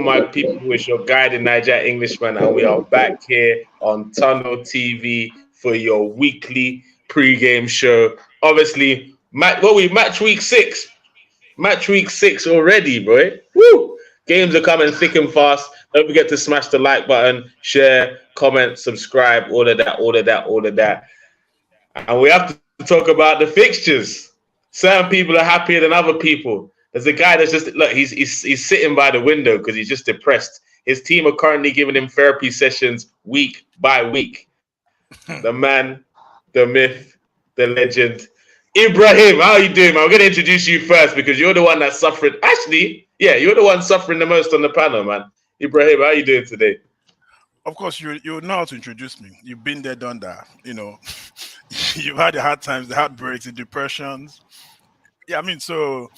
my people, it's your guide in Niger Englishman, and we are back here on Tunnel TV for your weekly pre-game show. Obviously, match week six already, boy. Woo! Games are coming thick and fast. Don't forget to smash the like button, share, comment, subscribe, all of that. And we have to talk about the fixtures. Certain people are happier than other people. There's a guy that's just look. He's sitting by the window because he's just depressed. His team are currently giving him therapy sessions week by week. The man, the myth, the legend, Ibrahim. How are you doing, man? I'm going to introduce you first because you're the one that's suffering. Actually, yeah, you're the one suffering the most on the panel, man. Ibrahim, how are you doing today? Of course, you know how to introduce me. You've been there, done that. You know, you've had the hard times, the heartbreaks, the depressions. Yeah, I mean, so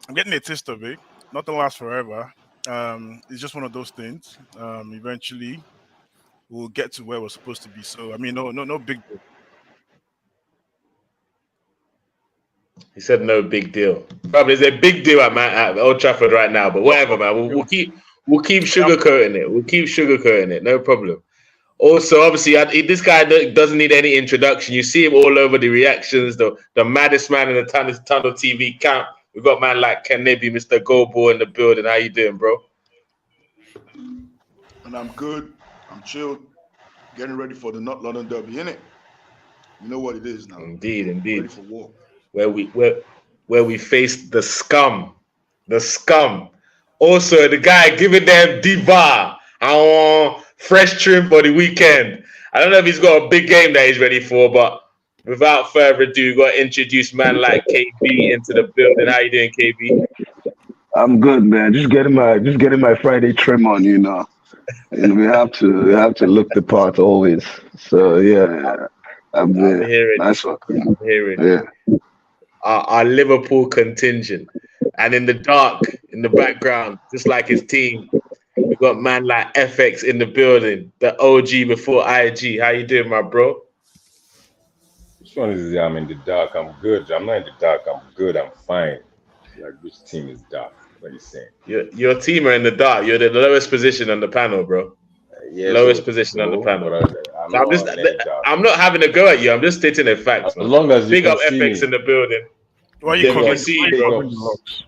I'm getting a taste of it. Nothing lasts forever. It's just one of those things. Eventually, we'll get to where we're supposed to be. So, I mean, no big deal. He said no big deal. Probably there's a big deal at Old Trafford right now, but whatever, man. We'll keep sugarcoating it. We'll keep sugarcoating it. No problem. Also, obviously, this guy doesn't need any introduction. You see him all over the reactions. The maddest man in the Tunnel TV camp. We've got man like Ken Nibby, Mr. Goldball in the building. How you doing, bro? And I'm good. I'm chilled. Getting ready for the North London Derby, innit? You know what it is now. Indeed. Ready for war. Where we face the scum. The scum. Also, the guy giving them diva. Fresh trim for the weekend. I don't know if he's got a big game that he's ready for, but without further ado, we've got to introduce man like KB into the building. How you doing, KB? I'm good, man. Just getting my Friday trim on, you know. And we have to look the part always. So yeah, I'm hearing nice one. I'm hearing our Liverpool contingent, and in the dark, in the background, just like his team. We got man like FX in the building, the OG before IG. How you doing, my bro? Which one is it? I'm in the dark. I'm good. I'm not in the dark. I'm good. I'm fine. Like, which team is dark? What are you saying? Your team are in the dark. You're the lowest position on the panel, bro. Lowest position on the panel. I'm not having a go at you. I'm just stating a fact. As long as you big can up see FX me. in the building. Why are you covering the locks?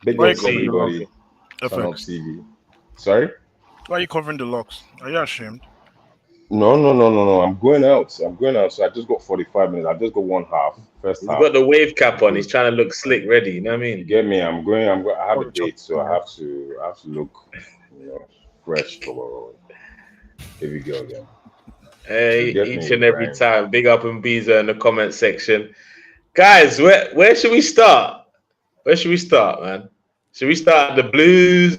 Big up everybody. FX. TV. Sorry? Why are you covering the locks? Are you ashamed? No. I'm going out. So I just got 45 minutes. I just got one half. He's got the wave cap on. He's trying to look slick, ready. You know what I mean? You get me? I have a date, so I have to look, fresh for every girl again. Hey, each and every time. Big up and Beezer in the comment section. Guys, where should we start? Where should we start, man? Should we start the blues?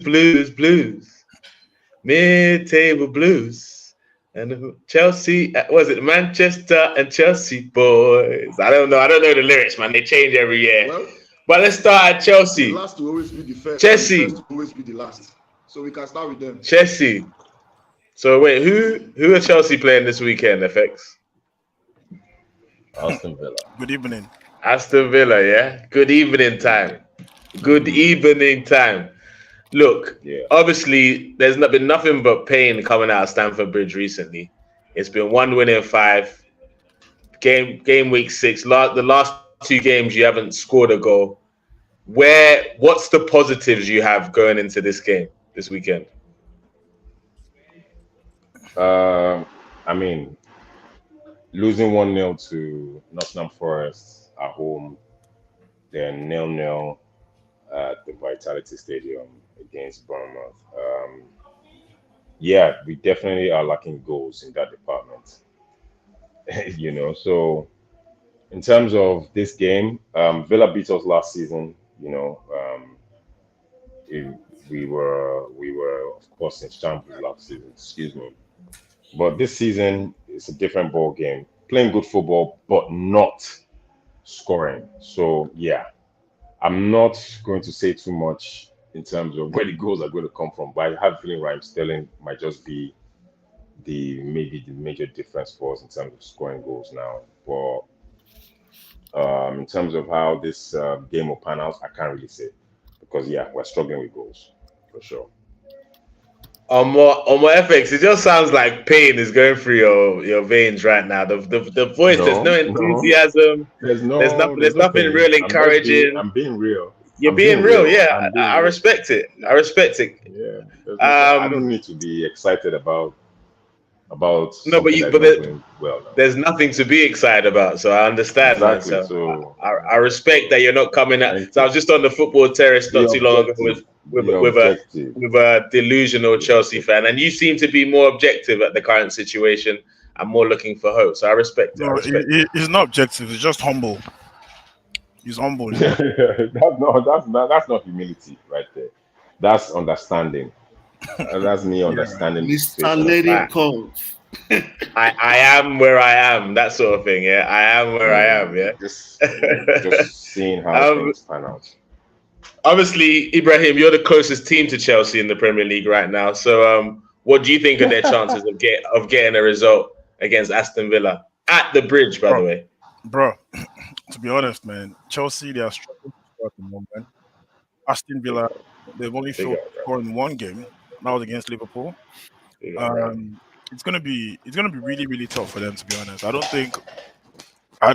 Mid-table blues. And Chelsea, was it Manchester and Chelsea boys? I don't know the lyrics, man. They change every year. Well, but let's start at Chelsea. The last will always be the first. Chelsea. The first will always be the last. So we can start with them. Chelsea. So wait, who are Chelsea playing this weekend, FX? Aston Villa. Good evening. Aston Villa, yeah? Good evening time. Look, Obviously, there's not been nothing but pain coming out of Stamford Bridge recently. It's been 1 win in 5. Game week 6. The last 2 games, you haven't scored a goal. What's the positives you have going into this game this weekend? I mean, losing 1-0 to Nottingham Forest at home, then 0-0 at the Vitality Stadium against Bournemouth. We definitely are lacking goals in that department. So in terms of this game, Villa beat us last season. We were of course in shambles last season. Excuse me. But this season, it's a different ball game. Playing good football, but not scoring. So, I'm not going to say too much in terms of where the goals are going to come from. But I have a feeling Raheem Sterling might just be maybe the major difference for us in terms of scoring goals now. But in terms of how this game will pan out, I can't really say. Because, we're struggling with goals, for sure. On my FX, it just sounds like pain is going through your veins right now. The voice, there's no No. enthusiasm. There's There's no nothing pain. real encouraging. I'm being real. You're I'm being being real, real. yeah. I'm being I real. respect it. I respect it. Yeah. I don't Um, need to be excited about no, something that's not going well now. there's nothing to be excited about. So I understand, man. Exactly. So So I respect that you're not coming thank at. So I you. was just on the football terrace Be not too long ago objective. with Be with a objective. with a delusional Be Chelsea objective. fan, and you seem to be more objective at the current situation and more looking for hope. So I respect it. I No, respect it. he's not objective. He's just humble. He's humble. You know? That's not humility right there. That's understanding. That's me understanding the Mr. situation. Let Right. it come. I am where I am. That sort of thing. Yeah, I am where I am. Yeah. Just seeing how Um, things pan out. Obviously, Ibrahim, you're the closest team to Chelsea in the Premier League right now. So, what do you think of their chances of getting a result against Aston Villa at the Bridge? By the way, Bro, to be honest, man, Chelsea, they are struggling to score at the moment. Aston Villa, they've only Big failed up, to bro. score in one game. That was against Liverpool. Big up, bro. It's gonna be really, really tough for them, to be honest. I don't think I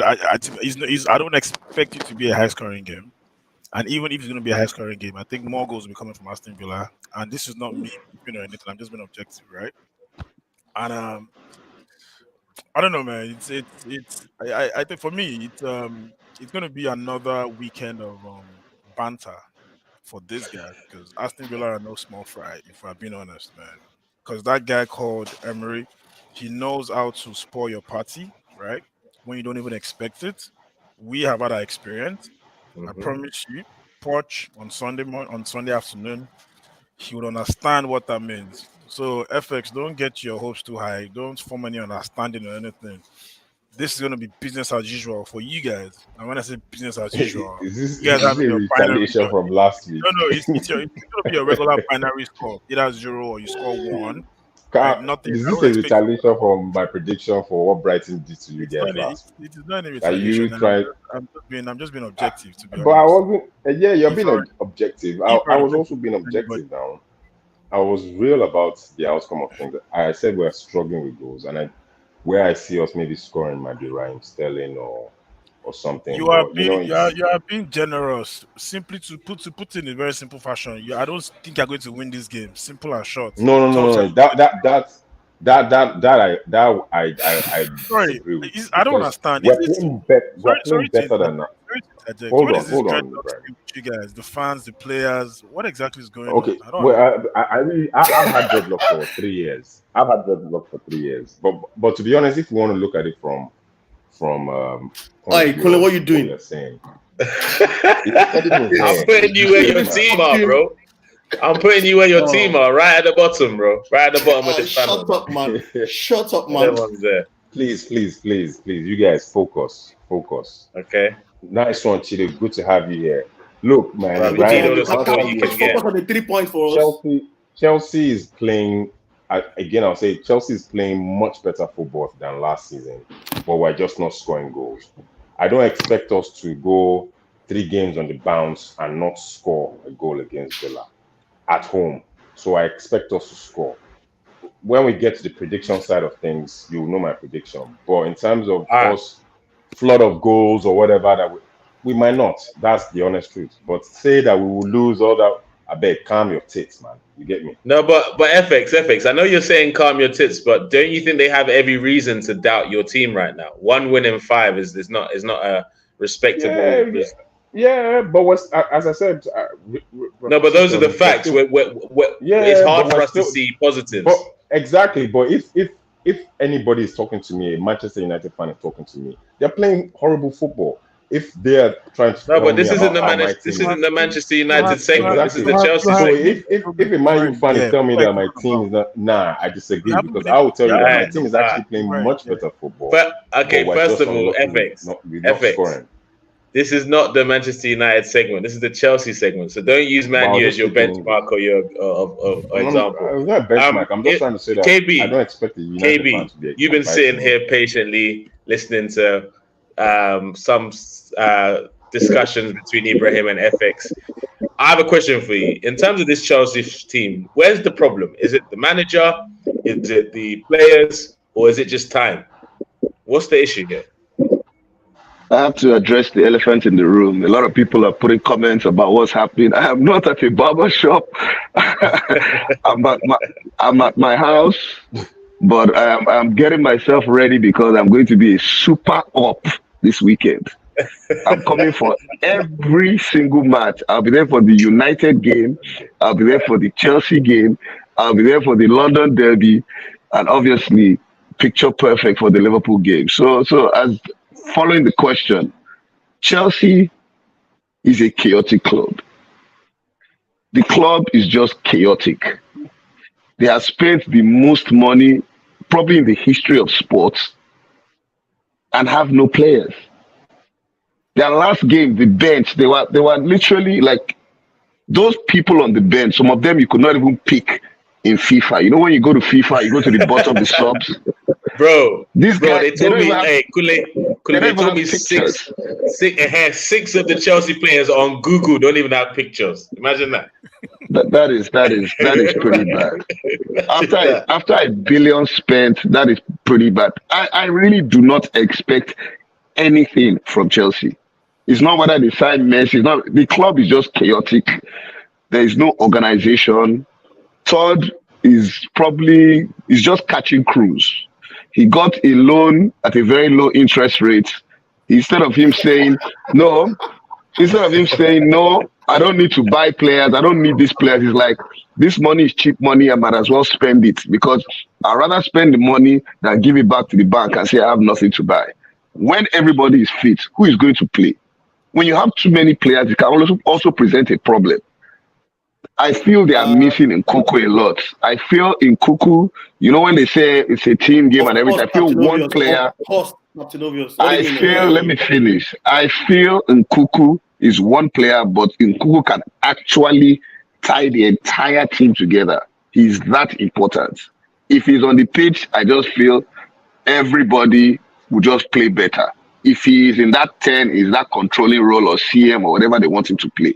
don't expect it to be a high scoring game. And even if it's going to be a high scoring game, I think more goals will be coming from Aston Villa. And this is not me, or anything. I'm just being objective, right? And I don't know, man. I think for me, it's going to be another weekend of banter for this guy because Aston Villa are no small fry, if I'm being honest, man. Because that guy called Emery, he knows how to spoil your party, right? When you don't even expect it. We have had our experience. I promise you, Poch on Sunday afternoon, he would understand what that means. So FX, don't get your hopes too high. Don't form any understanding or anything. This is gonna be business as usual for you guys. And when I say business as usual, Is you guys this having a your binary. retaliation from last week? No, it's gonna be a regular binary score. Either 0 or you score 1. Right? Nothing. Is I this don't a expect retaliation from my prediction for what Brighton did to you it's guys not any, last week? it is not any Are you retaliation. trying? I'm just being objective to be But I honest. wasn't. Yeah, you're If being you're- objective. if I you're was also being anybody- objective now. I was real about the outcome of things. I said we're struggling with goals, and where I see us maybe scoring might be Raheem Sterling or something. You are But, being it's, you are being generous. Simply to put in a very simple fashion. I don't think you're going to win this game. Simple and short. no. That I Sorry, disagree with. I don't Because understand. We're Is this playing, we're playing sorry better than that. Hold What on, is this dreadlock Brian. thing with you guys? The fans, the players. What exactly is going Okay, on? I don't well, I've had dreadlocks for 3 years. I've had dreadlocks for 3 years. But to be honest, if you want to look at it from Hey, Colin, what you doing? you're saying, I'm putting you where your team are, bro. I'm putting you where your team are, right at the bottom, bro. Right at the bottom of the Shut channel. up, man. Shut up, man. Everyone's there. Please, you guys focus. Okay. Nice one, Chidi. Good to have you here. Look, man, Right, we Brian, need all the support you can get. Focus on the 3 points for us. Chelsea is playing. Again, I'll say Chelsea is playing much better football than last season, but we're just not scoring goals. I don't expect us to go 3 games on the bounce and not score a goal against Villa at home. So I expect us to score. When we get to the prediction side of things, you'll know my prediction. But in terms of us flood of goals or whatever, that we might not. That's the honest truth. But say that we will lose all that. I beg, calm your tits, man. You get me? No, but FX. I know you're saying calm your tits, but don't you think they have every reason to doubt your team right now? 1 win in 5 is not a respectable. Yeah, but as I said, no, but those are the facts. It's hard for us to see positives. But exactly. But if anybody is talking to me, a Manchester United fan is talking to me, they're playing horrible football. If they're trying to but this isn't the Manchester United segment. Exactly. This is the Chelsea segment. So if a Man U fan is telling me that my team is not, I disagree, because I will tell you that my team is actually playing much better football. But okay, first of all, FX. This is not the Manchester United segment. This is the Chelsea segment. So don't use Man U as your benchmark or your example. It's not a benchmark. I'm just trying to say that KB, I don't expect the United fan to be. You've been sitting here patiently listening to some discussions between Ibrahim and FX. I have a question for you. In terms of this Chelsea team, where's the problem? Is it the manager? Is it the players? Or is it just time? What's the issue here? I have to address the elephant in the room. A lot of people are putting comments about what's happening. I am not at a barber shop. I'm at my house, but I'm getting myself ready because I'm going to be a super up this weekend. I'm coming for every single match. I'll be there for the United game. I'll be there for the Chelsea game. I'll be there for the London derby, and obviously, picture perfect for the Liverpool game. So as following the question, Chelsea is a chaotic club. The club is just chaotic. They have spent the most money probably in the history of sports and have no players. Their last game, the bench, they were literally like those people on the bench. Some of them you could not even pick in FIFA. You know, when you go to FIFA, you go to the bottom of the subs. Bro, This guy, they told me, they told me six of the Chelsea players on Google don't even have pictures. Imagine that. That is pretty bad. After a billion spent, that is pretty bad. I really do not expect anything from Chelsea. It's not whether they sign Messi. It's not, the club is just chaotic. There is no organization. Todd is just catching cruise. He got a loan at a very low interest rate. Instead of him saying no, I don't need to buy players. I don't need these players. He's like, this money is cheap money. I might as well spend it because I'd rather spend the money than give it back to the bank and say I have nothing to buy. When everybody is fit, who is going to play? When you have too many players, it can also present a problem. I feel they are missing Nkuku a lot. I feel Nkuku, you know, when they say it's a team game and everything, I feel one player. Let me finish. I feel Nkuku is one player, but Nkuku can actually tie the entire team together. He's that important. If he's on the pitch, I just feel everybody will just play better. If he is in that 10, is that controlling role or CM or whatever they want him to play.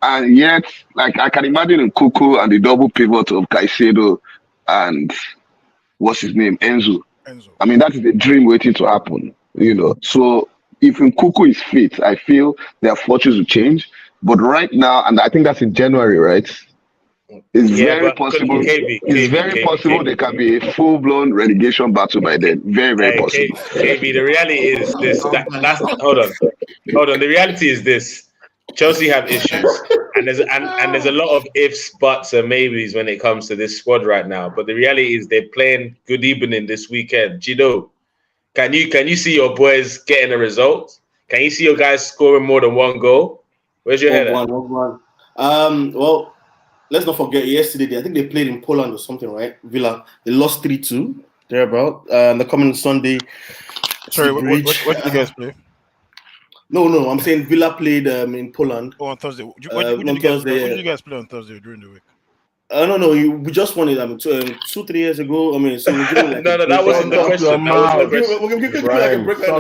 And yet, like I can imagine Nkuku and the double pivot of Caicedo and what's his name, Enzo. I mean, that is a dream waiting to happen, you know. So if Nkuku is fit, I feel their fortunes will change. But right now, and I think that's in January, right? It's very possible. It's very possible there can be a full-blown relegation battle by then. Very, very possible. KB, the reality is this. Hold on. The reality is this. Chelsea have issues, and there's a lot of ifs, buts, and maybes when it comes to this squad right now. But the reality is they're playing good evening this weekend. Gino, can you see your boys getting a result? Can you see your guys scoring more than one goal? Where's your head at? Well, let's not forget yesterday. I think they played in Poland or something, right? Villa. They lost 3-2. Thereabout. They're coming Sunday. Sorry, what did you guys play? No, I'm saying Villa played in Poland. Oh, on Thursday. What did you guys play on Thursday during the week? No. We just won it. 2-3 years ago. I mean, so we're giving like that wasn't the question. That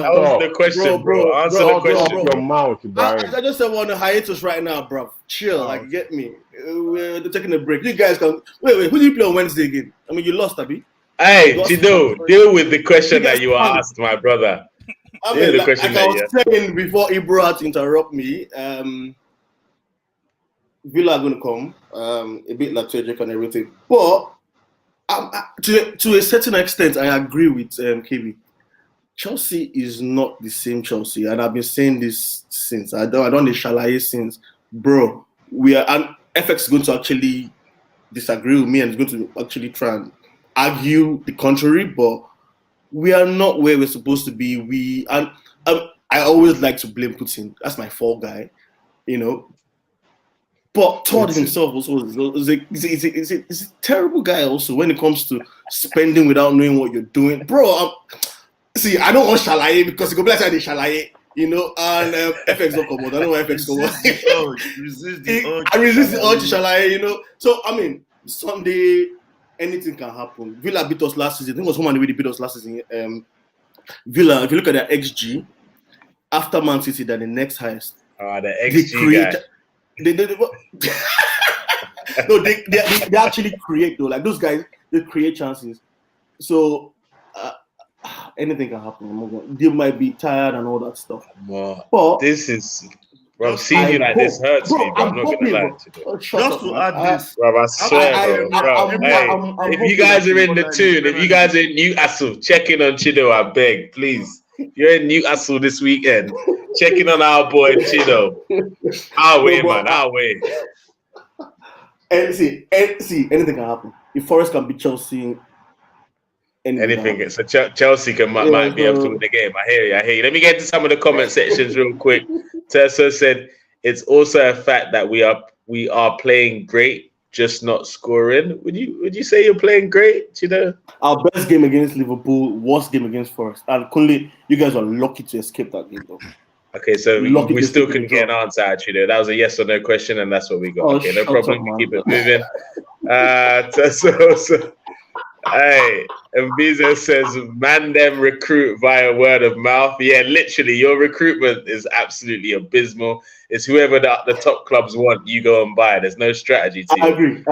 was the question, bro. Answer the question. Your mouth, I just said we're on a hiatus right now, bro. Chill, like get me. We're taking a break. You guys can wait. Who do you play on Wednesday again? I mean, you lost, Abi. Hey, Chido, deal with the question that you were asked, my brother. I mean, like I was saying before Ibro had to interrupt me, Villa are going to come, a bit lethargic and everything. But to a certain extent, I agree with KB. Chelsea is not the same Chelsea, and I've been saying this since. I don't shalaye since, bro. And FX is going to actually disagree with me and is going to actually try and argue the contrary, but we are not where we're supposed to be. I always like to blame Putin. That's my fall guy, you know. But Todd himself also is a terrible guy also when it comes to spending without knowing what you're doing. Bro, see, I don't want Shalaye because it go be like I did Shalaye, you know, and FX don't come out. I don't know why FX come out. I resist the urge to Shalaye, you know. So, I mean, Sunday, anything can happen. Villa beat us last season. I think it was home and away they beat us last season. Villa, if you look at their XG, after Man City, they're the next highest. The XG guy. No, they actually create though. Like those guys, they create chances. So anything can happen. They might be tired and all that stuff. But this is, bro, seeing you like this hurts me, bro. I'm not gonna lie to you. Just to add this, Bro, I swear, bro. Hey, if you guys are in the tune, if you guys are in Newcastle, check in on Chido, I beg, please. If you're in Newcastle this weekend, check in on our boy Chido. Our way, man, our way. And see, anything can happen. If Forest can beat Chelsea, anything. So Chelsea might be able to win the game. I hear you. Let me get to some of the comment sections real quick. Terso said it's also a fact that we are playing great, just not scoring. Would you say you're playing great? You know, our best game against Liverpool, worst game against Forest, and Kunle, you guys are lucky to escape that game though. Okay, so we still couldn't get an answer out, you know. That was a yes or no question, and that's what we got. Okay, no problem. We keep it moving. Hey, and Bizo says, man, them recruit via word of mouth. Yeah, literally, your recruitment is absolutely abysmal. It's whoever the top clubs want, you go and buy. There's no strategy to I agree.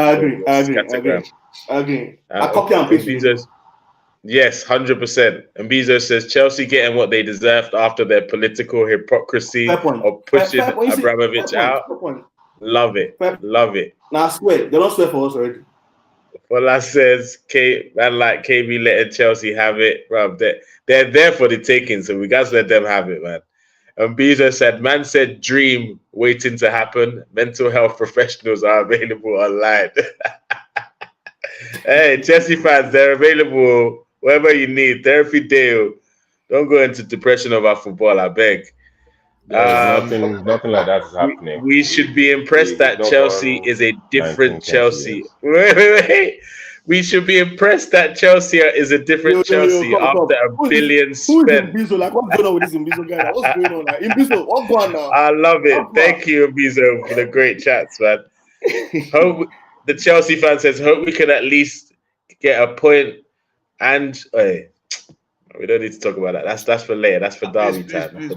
I copy and paste. Yes, 100%. And Bizo says Chelsea getting what they deserved after their political hypocrisy of pushing Abramovich out. Love it. Love it. Now I swear, they don't swear for us already. Well, says man like KB letting Chelsea have it, bro. They're there for the taking, so we guys let them have it, man. And Bizo said, man said dream waiting to happen. Mental health professionals are available online. Hey, Chelsea fans, they're available wherever you need. Therapy deal. Don't go into depression over football, I beg. Nothing like that is happening. We should be impressed that Chelsea is a different Chelsea. Wait. We should be impressed that Chelsea is a different Chelsea after a billion spent. Who is Mbizo? Like, what's going on with this Mbizo guy? Like, what's going on? Like, Mbizo, what's going on now? I love it. Thank you, Mbizo, for the great chats, man. Hope the Chelsea fan says, hope we can at least get a point. And we don't need to talk about that. That's for later. That's for Derby time.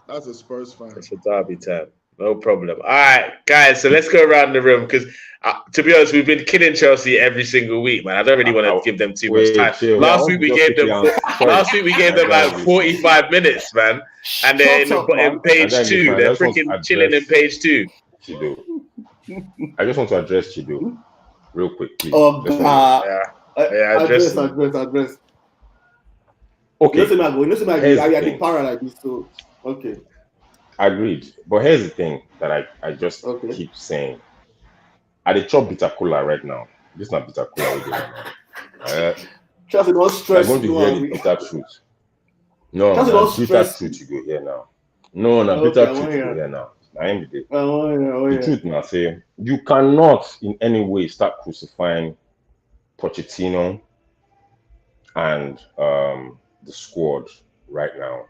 That's a Spurs fan. That's for Derby time. No problem. All right, guys. So let's go around the room because, to be honest, we've been killing Chelsea every single week, man. I don't really want to give them too much time. Last week we gave them like 45 minutes, man. And then in page 2, they're freaking chilling in page 2. Chido. I just want to address Chido real quick, please. Address. Okay. I think para like this, so okay. Agreed. But here's the thing that I just keep saying. I dey chop bitter cola right now. This is not bitter cola. Chelsea don't stress. I'm going to hear the bitter truth. No, bitter truth you go here now. No, bitter truth you go here now. I am the day. The truth now say you cannot in any way start crucifying Pochettino and the squad right now.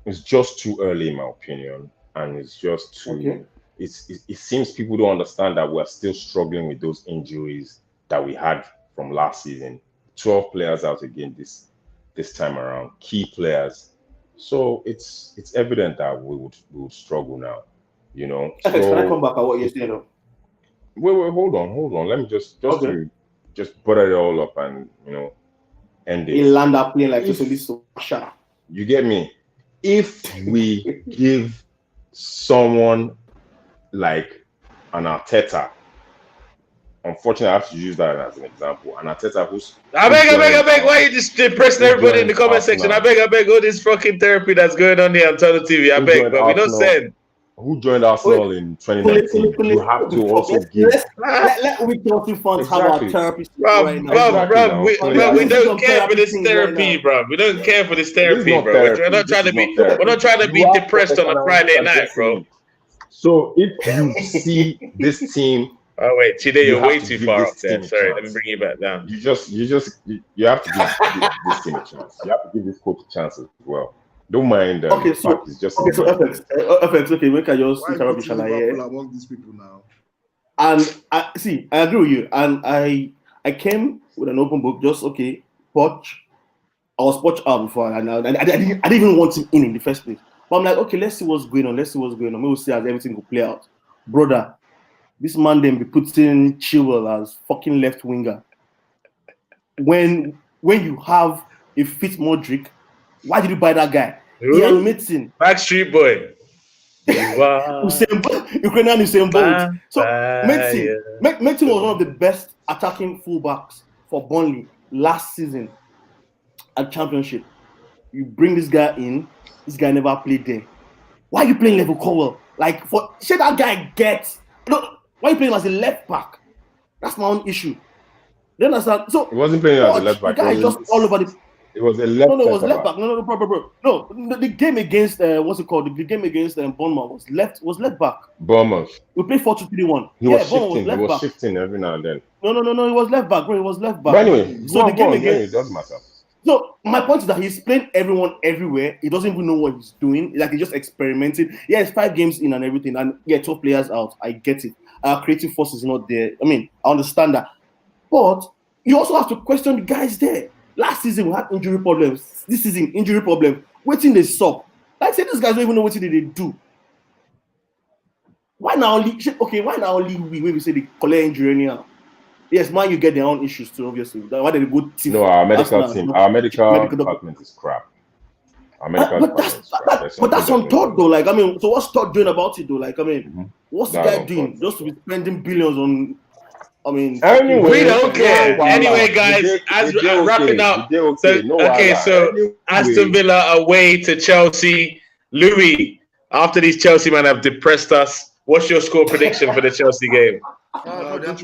It's just too early, in my opinion, and it's just too. It seems people don't understand that we're still struggling with those injuries that we had from last season. 12 players out again this time around, key players. So it's evident that we would struggle now. You know. So, can I come back at what you're saying? Wait, hold on. Let me just butter it all up and end it. He'll land up playing like this. You get me? If we give someone like an Arteta, unfortunately, I have to use that as an example. An Arteta who's I beg. Why are you just depressing everybody in the comment section? I beg. All this fucking therapy that's going on here on Total TV. I beg, but we don't send. Who joined Arsenal in 2019? You have to also give. Let we Chelsea fans have our therapy right now. We don't care for this therapy, bro. We don't care for this therapy, bro. We're not trying to be depressed on a Friday night, bro. So if you see this team. Oh wait, Chide, you're way too far up there. Sorry, let me bring you back down. You have to give this team a chance. You have to give this coach a chance as well. Don't mind. So FX. Okay, we can just interrupt each other here. Among these people now. And I agree with you. And I came with an open book. Just Poch. I was Poch out before, and I didn't even want him in the first place. But I'm like, okay, let's see what's going on. Maybe we'll see as everything will play out. brother, this man then be putting Chilwell as fucking left winger. When you have a fit Modric, why did you buy that guy? He admits in Backstreet Boy. Ukrainian Usain Bolt. So Metin was one of the best attacking fullbacks for Burnley last season at Championship. You bring this guy in, this guy never played there. Why are you playing Level Cowell? Like, that guy gets. Why are you playing as a left back? That's my own issue. You understand? So he wasn't playing as a left back. The guy is just all over the. It was a left. No, it was left back. No, bro. No, the game against what's it called? The game against Bournemouth was left back. Bournemouth. We played 4-2-3-1. He was shifting every now and then. No. He was left back, bro. He was left back. But anyway, so the game against it doesn't matter. So my point is that he's playing everyone everywhere. He doesn't even know what he's doing. Like, he's just experimenting. Yeah, it's 5 games in and everything, and 12 players out. I get it. Our creative force is not there. I mean, I understand that, but you also have to question the guys there. Last season we had injury problems. This season injury problem. Waiting they suck. Like, say these guys don't even know what they do. Why now only we say they collect injury anyhow? Yes, man, you get their own issues too, obviously. Why did they go team? No, our medical team, our medical department is crap. Our medical but that's on Todd though. Like, I mean, so what's Todd doing about it though? Like, I mean, what's the guy doing? Just to be spending billions on. I mean, anyway, we don't care. Anyway, guys, as we're wrapping up. So Aston Villa away to Chelsea. Louis, after these Chelsea men have depressed us, what's your score prediction for the Chelsea game? They're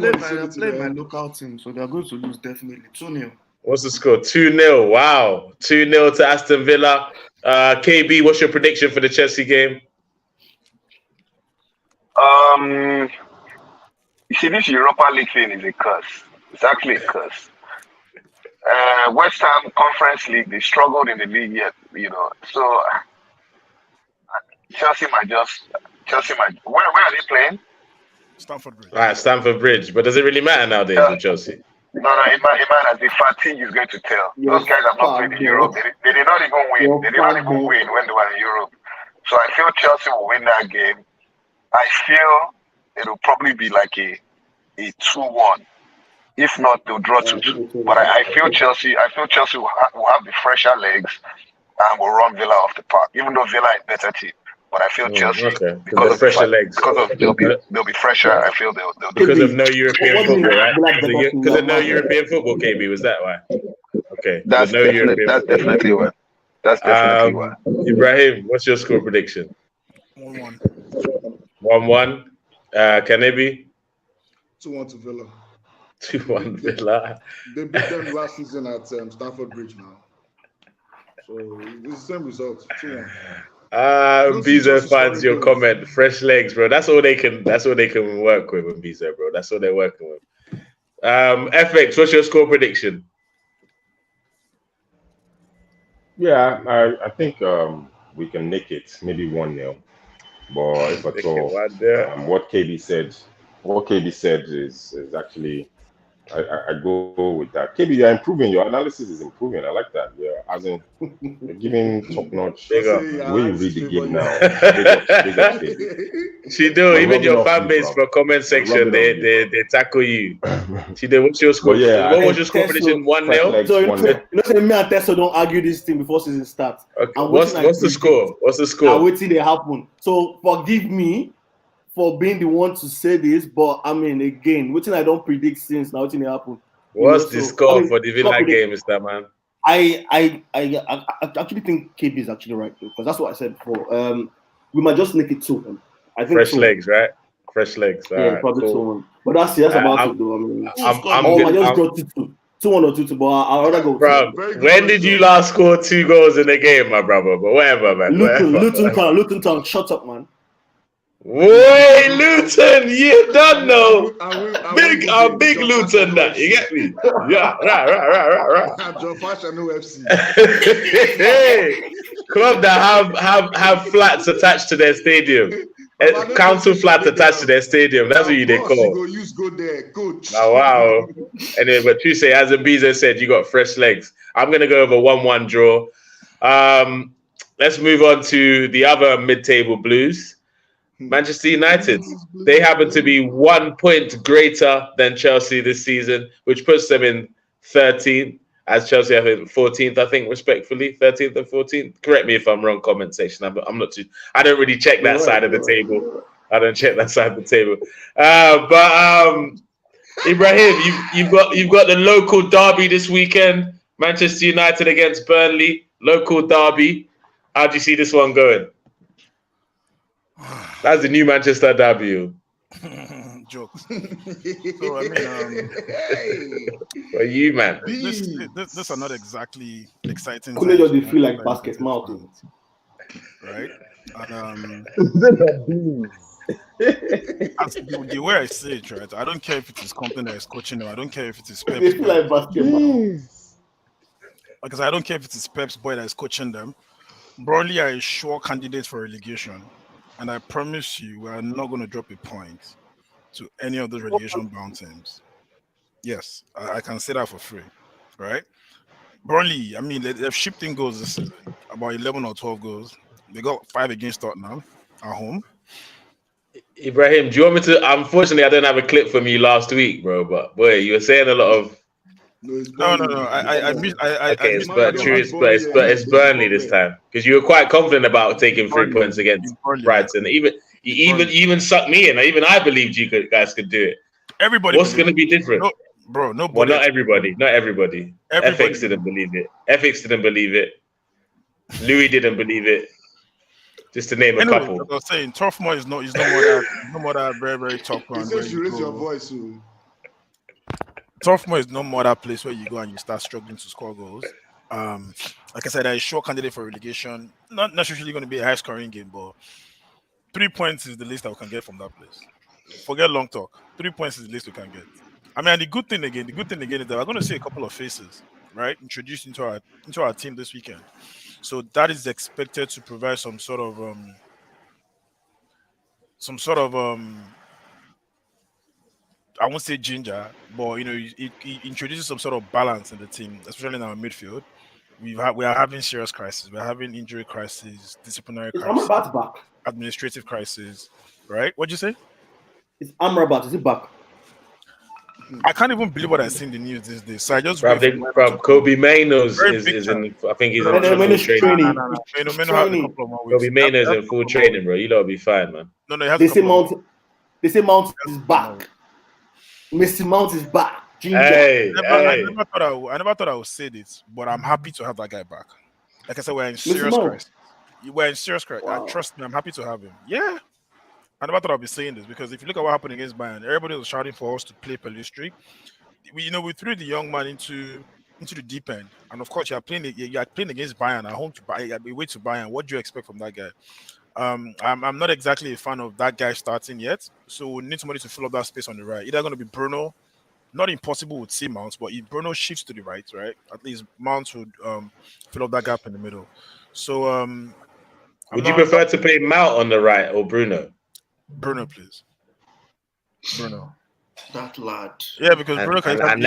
playing my local team, so they're going to lose definitely. 2-0. What's the score? 2-0. Wow. 2-0 to Aston Villa. KB, what's your prediction for the Chelsea game? You see, this Europa League thing is a curse. It's actually a curse. West Ham Conference League, they struggled in the league yet, So Chelsea might. Where are they playing? Stamford Bridge. Right, Stamford Bridge. But does it really matter nowadays with Chelsea? No, it matters. The fatigue is going to tell. Those guys have not played in Europe. They did not even win. They did not even win when they were in Europe. So I feel Chelsea will win that game. I feel it'll probably be like a 2-1. If not, they'll draw 2-2. But I feel Chelsea will have the fresher legs and will run Villa off the park. Even though Villa is a better team. But I feel Chelsea because of fresher legs. Because they'll be fresher. I feel they'll because of no European football, right? Because of no European football, KB. Was that why? Okay. That's definitely why. That's definitely why. Ibrahim, what's your score prediction? 1-1. 1-1. Can it be? 2-1 to Villa. 2-1 Villa. They beat them last season at Stamford Bridge now. So it's the same result. 2-1. Bizo finds your comment. Fresh legs, bro. That's all they can work with Bizo, bro. That's all they're working with. FX, what's your score prediction? Yeah, I think we can nick it, maybe 1-0. But if at all, what KB said is actually I go with that. KB, you're improving. Your analysis is improving. I like that. You're giving top notch. The way you read the game now. Big up, she do. Even your fan base for comment section, they tackle you. She did. What's your score? What was your score prediction? 1-0. So me and Tessa don't argue this thing before season starts. Okay. What's the score? What's the score? I'm waiting to happen. So forgive me for being the one to say this, but I mean, again, what I don't predict since now, what happen. What's the score for the Villa game, Mr. Man? I actually think KB is actually right though, because that's what I said before. We might just make it 2. I think fresh legs, right? Fresh legs. Yeah, probably cool. 2-1. But that's about it though. I mean, I just got 2-2. 2-1 or 2-2, but I'd rather go. Bro, when did you last score 2 goals in a game, my brother? But whatever, man. Luton Town, shut up, man. Wait, Luton, you don't know. Big Luton, that you get me? Yeah, right. John Fashion UFC. Hey, club that have flats attached to their stadium, council flats attached to their stadium. That's what they call. Go there, coach. Oh, wow. Anyway, but Tuesday, as Mbizo said, you got fresh legs. I'm gonna go over 1-1 draw. Let's move on to the other mid-table blues. Manchester United, they happen to be 1 point greater than Chelsea this season, which puts them in 13th, as Chelsea have in 14th, I think, respectfully, 13th and 14th. Correct me if I'm wrong, comment section. I'm not too. I don't really check that side of the table. I don't check that side of the table. But Ibrahim, you've got the local derby this weekend. Manchester United against Burnley, local derby. How do you see this one going? That's the new Manchester derby. Jokes. So I mean, for you, man. This are not exactly exciting. Couldn't just feel like basketball too, right? And the way I say it, right? I don't care if it is company that is coaching them. I don't care if it is Pep's they feel like basketball. Because I don't care if it is Pep's boy that is coaching them. Burnley are a sure candidate for relegation, and I promise you, we are not going to drop a point to any of those relegation-bound teams. Yes, I can say that for free, right? Burnley, I mean, they've shipped in goals this season, about 11 or 12 goals. They got 5 against Tottenham at home. Ibrahim, do you want me to? Unfortunately, I don't have a clip from you last week, bro. But boy, you were saying a lot of. No. It's Burnley this time because you were quite confident about taking 3 points against Brighton. Even sucked me in. Even I believed you guys could do it. Everybody. What's going to be different, Nobody. Well, not everybody. FX didn't believe it. FX didn't believe it. Louis didn't believe it. Just to name a couple. I was saying, Tough is no more that very, very tough one. He says you raise your voice soon. Tough is no more that place where you go and you start struggling to score goals. Like I said, they're a sure candidate for relegation. Not necessarily going to be a high scoring game, but 3 points is the least that we can get from that place. Forget long talk. 3 points is the least we can get. I mean, the good thing again is that we're going to see a couple of faces, right, introduced into our team this weekend. So that is expected to provide some sort of I won't say ginger, but it introduces some sort of balance in the team, especially in our midfield. We are having serious crises. We're having injury crisis, disciplinary crisis, administrative crisis, right? What'd you say? Is Amrabat, is it back? I can't even believe what I see in the news these days. So I just Kobe Mainoo is in. I think he's in full training. Kobe Mainoo is in full training, bro. You know, be fine, man. No, they say Mount is back. Mr. Mount is back. I never thought I would say this, but I'm happy to have that guy back. Like I said, we're in serious crisis. We're in serious crisis. Wow. Trust me, I'm happy to have him. Yeah. I never thought I'd be saying this because if you look at what happened against Bayern, everybody was shouting for us to play blistering. We threw the young man into the deep end, and of course you are playing against Bayern at home away to Bayern. What do you expect from that guy? I'm not exactly a fan of that guy starting yet, so we need somebody to fill up that space on the right. Either going to be Bruno, not impossible with C Mount, but if Bruno shifts to the right, at least Mount would fill up that gap in the middle. So, would you prefer to play Mount on the right or Bruno? Bruno, please. Bruno. That lad. Yeah, because Bruno can and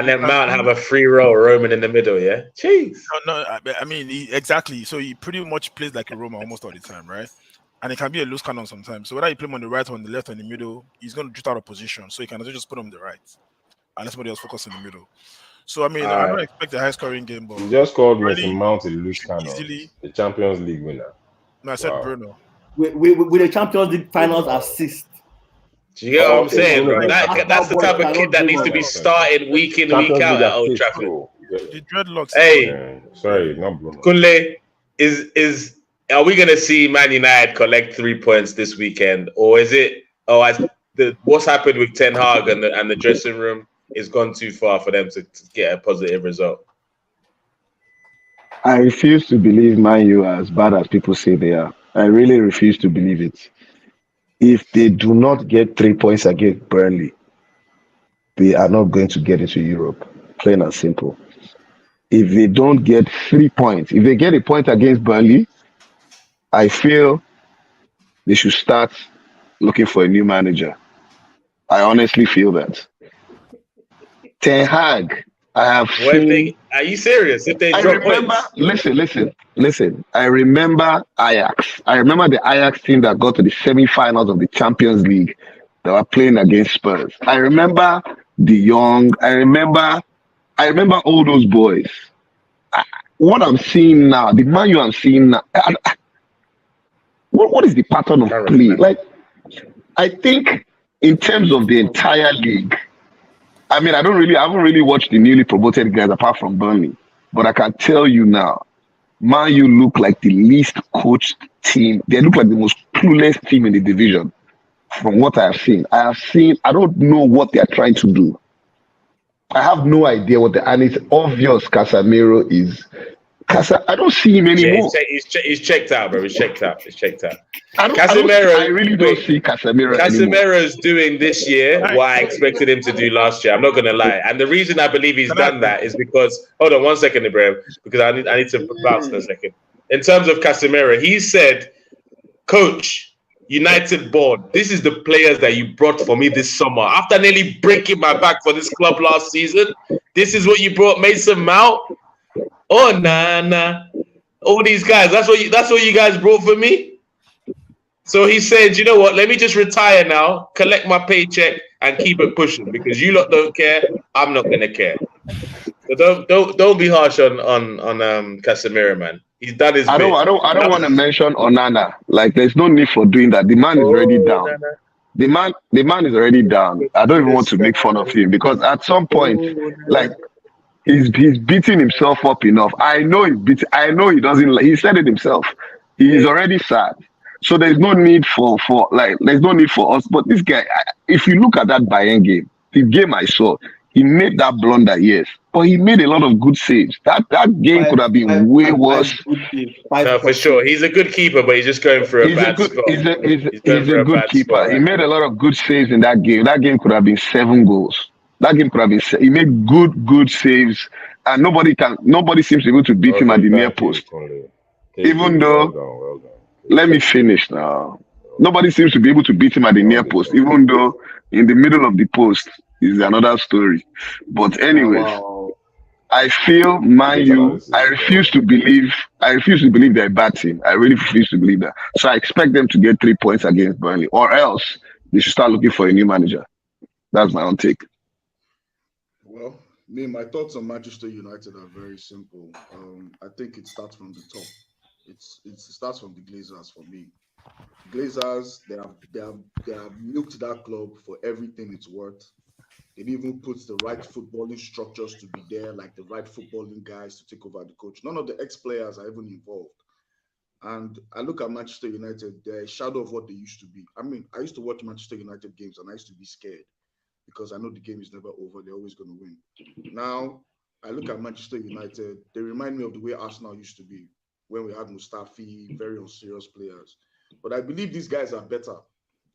then Mount have a free role roaming in the middle, yeah? Jeez. No, I mean, exactly. So he pretty much plays like a roamer almost all the time, right? And it can be a loose cannon sometimes. So whether you play him on the right or on the left or in the middle, he's going to drift out of position. So you can just put him on the right. And let somebody else focus in the middle. So, I mean, I don't expect a high-scoring game, but... You just called Mason Mount a loose cannon. The Champions League winner. No, I said Bruno. With the Champions League finals assist. Do you get what I'm saying? That's the type of kid that needs to be starting week in, week out at Old Trafford. The dreadlocks. Hey, sorry, not Bruno. Kunle, are we going to see Man United collect 3 points this weekend, or is it? What's happened with Ten Hag and the dressing room is gone too far for them to get a positive result? I refuse to believe Man U are as bad as people say they are. I really refuse to believe it. If they do not get 3 points against Burnley, they are not going to get into Europe. Plain and simple. If they don't get 3 points, if they get a point against Burnley, I feel they should start looking for a new manager. I honestly feel that. Ten Hag I have What if seen. are you serious? If they I drop remember. points, Listen. I remember Ajax. I remember the Ajax team that got to the semi-finals of the Champions League. They were playing against Spurs. I remember De Jong. I remember all those boys. What I'm seeing now, the Man U I'm seeing now. What is the pattern of play? Like, I think in terms of the entire league, I mean, I haven't really watched the newly promoted guys apart from Burnley, but I can tell you now, Man U look like the least coached team. They look like the most clueless team in the division. From what I have seen, I don't know what they are trying to do. I have no idea and it's obvious Casemiro is. I don't see him anymore. he's checked out, bro. He's checked out. I really don't see Casemiro anymore. Casemiro's doing this year what I expected him to do last year. I'm not going to lie. And the reason I believe he's done that is because, hold on 1 second, Ibrahim, because I need to bounce in a second. In terms of Casemiro, he said, Coach, United board, this is the players that you brought for me this summer. After nearly breaking my back for this club last season, this is what you brought Mason Mount? Oh, nah. All these guys, that's what you guys brought for me? So he said, you know what, let me just retire now, collect my paycheck, and keep it pushing because you lot don't care, I'm not gonna care. So don't be harsh on Casemiro, man. He's done his bit. I don't want to mention Onana. Like, there's no need for doing that. The man is already down. The man is already down. I don't even want to make fun of him because at some point, like, he's beating himself up enough. I know he doesn't. He said it himself. He is already sad. So there's no need for us. But this guy, if you look at that Bayern game, the game I saw, he made that blunder, yes, but he made a lot of good saves. That game could have been way worse. No, for sure. He's a good keeper, but he's just going for a bad spot. He's a good keeper. He made a lot of good saves in that game. That game could have been 7 goals. That game could have been. He made good saves, and nobody seems able to beat him at the near post. Even though, well done. Let me finish now. Nobody seems to be able to beat him at the near post, even though in the middle of the post is another story. But anyways, I feel Man U. I refuse to believe they're a bad team. I really refuse to believe that. So I expect them to get 3 points against Burnley, or else they should start looking for a new manager. That's my own take. Well, my thoughts on Manchester United are very simple. I think it starts from the top. It starts from the Glazers for me. Glazers, they have milked that club for everything it's worth. They even put the right footballing structures to be there, like the right footballing guys to take over the coach. None of the ex-players are even involved. And I look at Manchester United, they're a shadow of what they used to be. I mean, I used to watch Manchester United games and I used to be scared because I know the game is never over. They're always going to win. Now, I look at Manchester United, they remind me of the way Arsenal used to be when we had Mustafi, very unserious players. But I believe these guys are better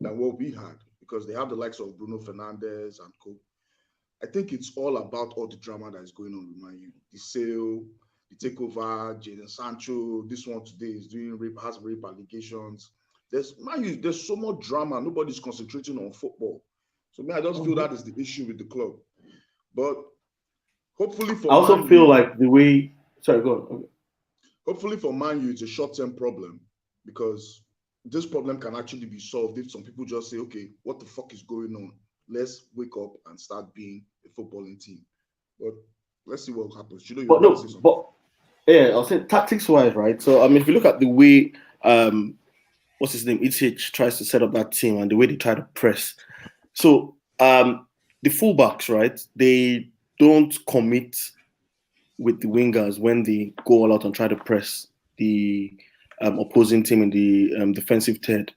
than what we had because they have the likes of Bruno Fernandes and co. I think it's all about all the drama that is going on with Man U. The sale, the takeover, Jadon Sancho, this one today is doing rape allegations. There's so much drama. Nobody's concentrating on football. So I just feel that is the issue with the club. But hopefully for I also Man feel U, like the way. Sorry, go on. Okay. Hopefully for Man U, it's a short-term problem because this problem can actually be solved if some people just say, okay, what the fuck is going on? Let's wake up and start being a footballing team. But let's see what happens. I'll say tactics-wise, right? So, I mean, if you look at the way, what's his name, ETH tries to set up that team and the way they try to press. So, the fullbacks, right, they don't commit with the wingers when they go all out and try to press the opposing team in the defensive third.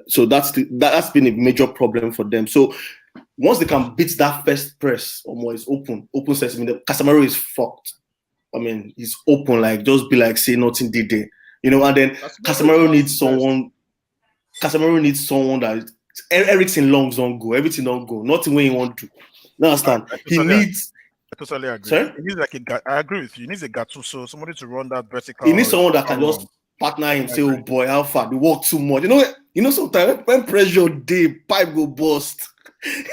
So that's been a major problem for them. So once they can beat that first press, it's open sesame. Casemiro is fucked. I mean, he's open, like just be like say nothing did there, And then Casemiro needs someone that everything longs don't go, everything don't go, nothing where he want to. You understand? I totally agree. Sorry? He needs I agree with you. He needs a Gattuso, somebody to run that vertical. He needs someone that can just partner him, say, oh boy, how far? We work too much. Sometimes when pressure day, pipe go bust.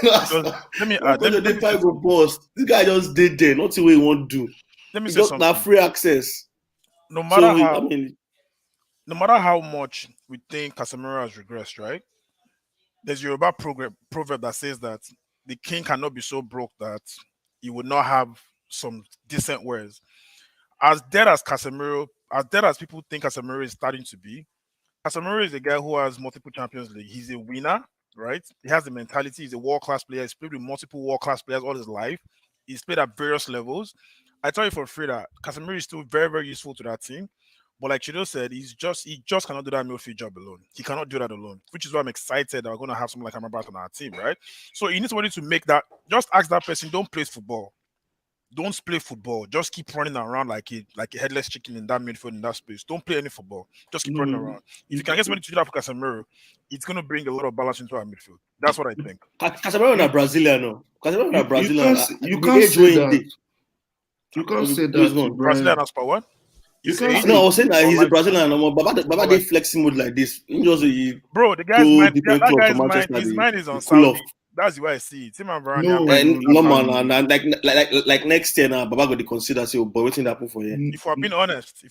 Let me add. Let me say go boss. This guy just did there. Nothing what he want to do. Let me He say got something. that free access. No matter So how, I mean, no matter how much we think Casemiro has regressed, right? There's a Yoruba proverb that says that the king cannot be so broke that he would not have some decent wares. As dead as Casemiro, as dead as people think Casemiro is starting to be, Casemiro is a guy who has multiple Champions League. He's a winner, right? He has the mentality. He's a world-class player. He's played with multiple world-class players all his life. He's played at various levels. I tell you for free that Casemiro is still very, very useful to that team. But like Chido said, he just cannot do that midfield job alone. He cannot do that alone, which is why I'm excited that we're going to have someone like Amrabat on our team, right? So you need somebody to make that. Just ask that person, don't play football. Don't play football. Just keep running around like a headless chicken in that midfield, in that space. Don't play any football. Just keep running around. If you can get somebody to do that for Casemiro, it's going to bring a lot of balance into our midfield. That's what I think. Casemiro na Brazilian, no. Casemiro na Brazilian. You can't say that. You can't say that. Brazilian as per what? You can't. No, I was saying that he's a Brazilian. Baba they flexing mode like this. Bro, the guy's mind. That guy's his mind is on Saudi. That's the way I see it. No man, like next year now, Baba got to consider say, but waiting happen for you. If I'm being honest,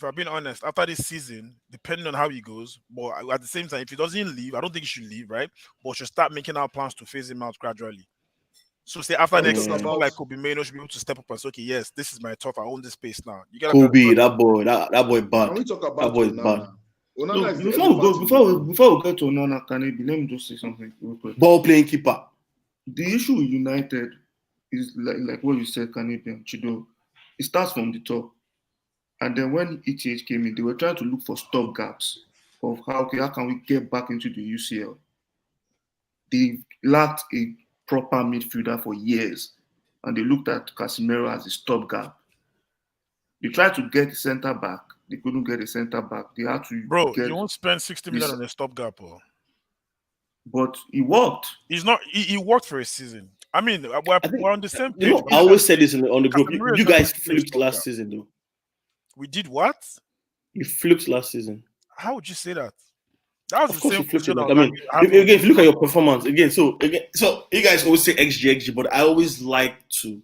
after this season, depending on how he goes, but at the same time, if he doesn't leave, I don't think he should leave, right? But should start making our plans to phase him out gradually. So say after next season, like Kobe Mano should be able to step up and say, okay, yes, this is my turf. I own this space now. You gotta Kobe, that boy bad. Can we talk about that boy is bad. Onana before we get to Onana, can let me just say something real quick. Ball playing keeper. The issue with United is like what you said, Kanepi and Chido. It starts from the top. And then when ETH came in, they were trying to look for stop gaps of how can we get back into the UCL. They lacked a proper midfielder for years. And they looked at Casemiro as a stopgap. They tried to get the centre back. They couldn't get a centre back. They had to. Bro, you won't spend 60 million on a stopgap, but it worked. He worked for a season. I mean, we're on the same page. I always said this on the group. You guys flipped last season, though. We did what? You flipped last season. How would you say that? That was the same position. I mean, if you look at your performance so you guys always say XG, but I always like to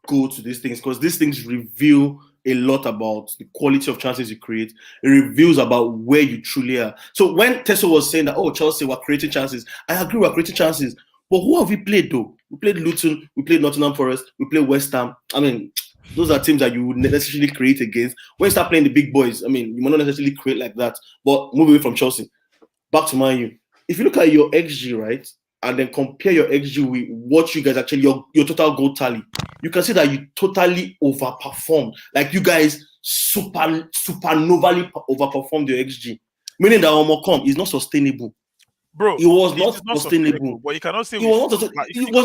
go to these things because these things reveal a lot about the quality of chances you create. It reveals about where you truly are. So when Teso was saying that, Chelsea were creating chances, I agree we're creating chances. But who have we played though? We played Luton, we played Nottingham Forest, we played West Ham. I mean, those are teams that you would necessarily create against. When you start playing the big boys, I mean, you might not necessarily create like that. But move away from Chelsea. Back to Man U. If you look at your XG, right, and then compare your XG with what you guys actually, your total goal tally, you can see that you totally overperformed. Like you guys supernovally overperformed your XG. Meaning that Omocom is not sustainable. Bro, it was not sustainable. But you cannot say it was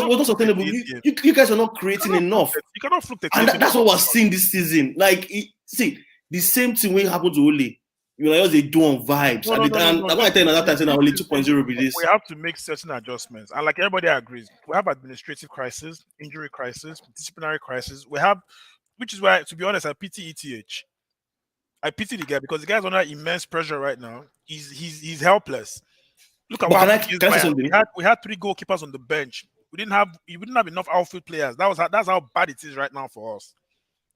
not sustainable. You guys are not creating enough. You cannot flip the and that's what we're seeing this season. Like, see, the same thing will happen to Ole. You know, they do on vibes. And I'm going to tell you another time, only 2.0 with this. We have to make certain adjustments. And like everybody agrees, we have administrative crisis, injury crisis, disciplinary crisis. We have, which is why, to be honest, I pity ETH. I pity the guy because the guy's under immense pressure right now. He's helpless. Look at what we had 3 goalkeepers on the bench. We didn't have enough outfield players. That's how bad it is right now for us.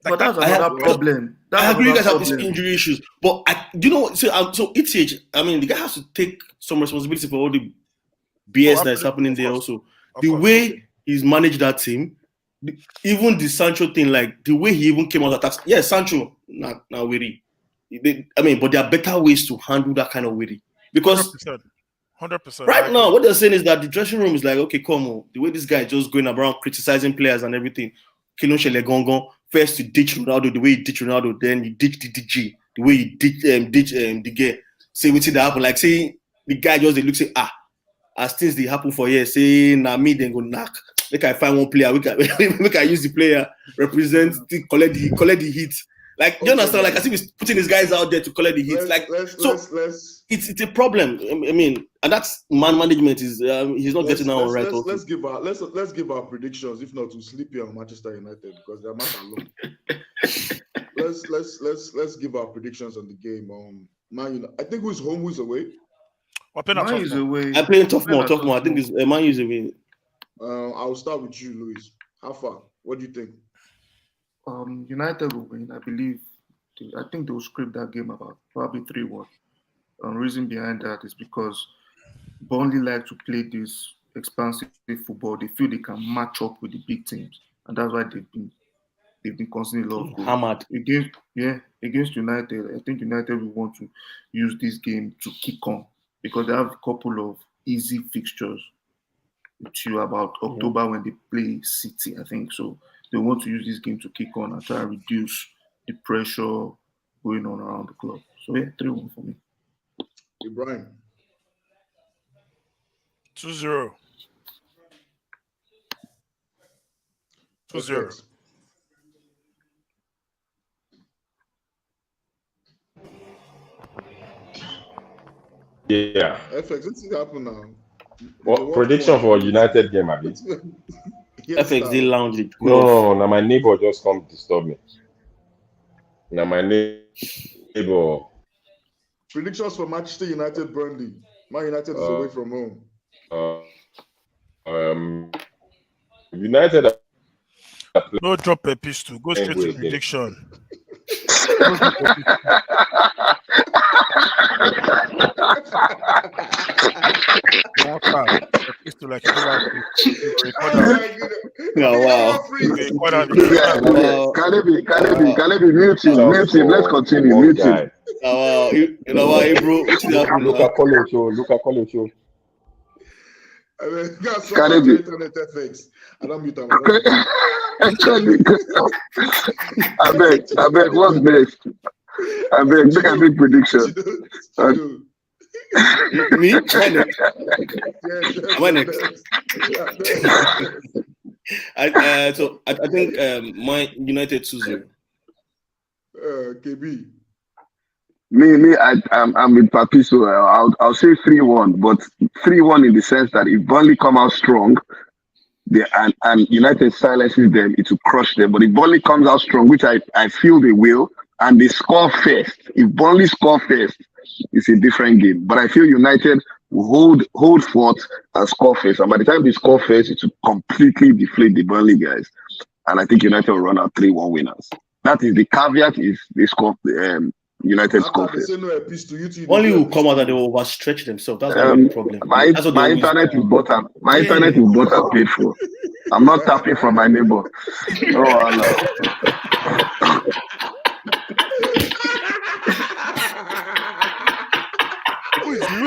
Like but that's another problem. I agree you guys have these injury issues. But so ETH, I mean, the guy has to take some responsibility for all the BS that's happening there also. The way he's managed that team, even the Sancho thing, like the way he even came out attacks. Yeah, Sancho, not weary. I mean, but there are better ways to handle that kind of weary. Because 100%. Right now, what they're saying is that the dressing room is like, okay, come on. The way this guy just going around criticizing players and everything. Kilon Shele Gongon. First, you ditch Ronaldo the way you ditch Ronaldo, then you ditch the DG the way you ditch the guy. Say what did happen? Like, say the guy just they look say as things they happen for years. Say me then go knock. Make I find one player. Make I use the player represent collect the hit. Like you understand? Like as if he's putting his guys out there to collect the hits. It's a problem. I mean, and that's man management is he's not getting that one right. Let's give our predictions, if not to Sleepy on Manchester United because they're not alone. let's give our predictions on the game. Man United. I think who's home, who's away. Man is away. I'm playing Tough more. I think it's Man is away. I'll start with you, Luis. How far? What do you think? United will win. I believe. I think they will script that game about probably 3-1. Reason behind that is because Burnley like to play this expansive football. They feel they can match up with the big teams, and that's why they've been conceding a lot of goals. Hammered. Against United, I think United will want to use this game to kick on because they have a couple of easy fixtures to about October when they play City, I think. So they want to use this game to kick on and try to reduce the pressure going on around the club. So yeah, 3-1 for me. Ibrahim. 2-0. 2-0. Yeah. FX, what's happening now? What prediction for United game, Abi? FX, they lounge it. No, now my neighbor just come disturb me. Now my neighbor. Predictions for Manchester United, Burnley. Man United is away from home. United. No drop a pistol. Go straight to prediction. Wow. Can it be mute him? Let's continue. Mute him. You know why, bro? Look at College. I mean, can it be internet FX? I don't mute him. I beg, what's next? I beg, make a big prediction. Me? When next? I think my United 2-0. KB. I'm with Papi, so I'll say 3-1, but 3-1 in the sense that if Burnley come out strong, and United silences them, it will crush them. But if Burnley comes out strong, which I feel they will, and they score first, if Burnley score first, it's a different game. But I feel United will hold forth and score first. And by the time they score first, it will completely deflate the Burnley guys. And I think United will run out 3-1 winners. That is the caveat, is they score United score first. Only will come out and they will overstretch themselves. That's the problem. My internet is bought. My internet is bought and paid for. I'm not tapping from my neighbor. Oh, Allah.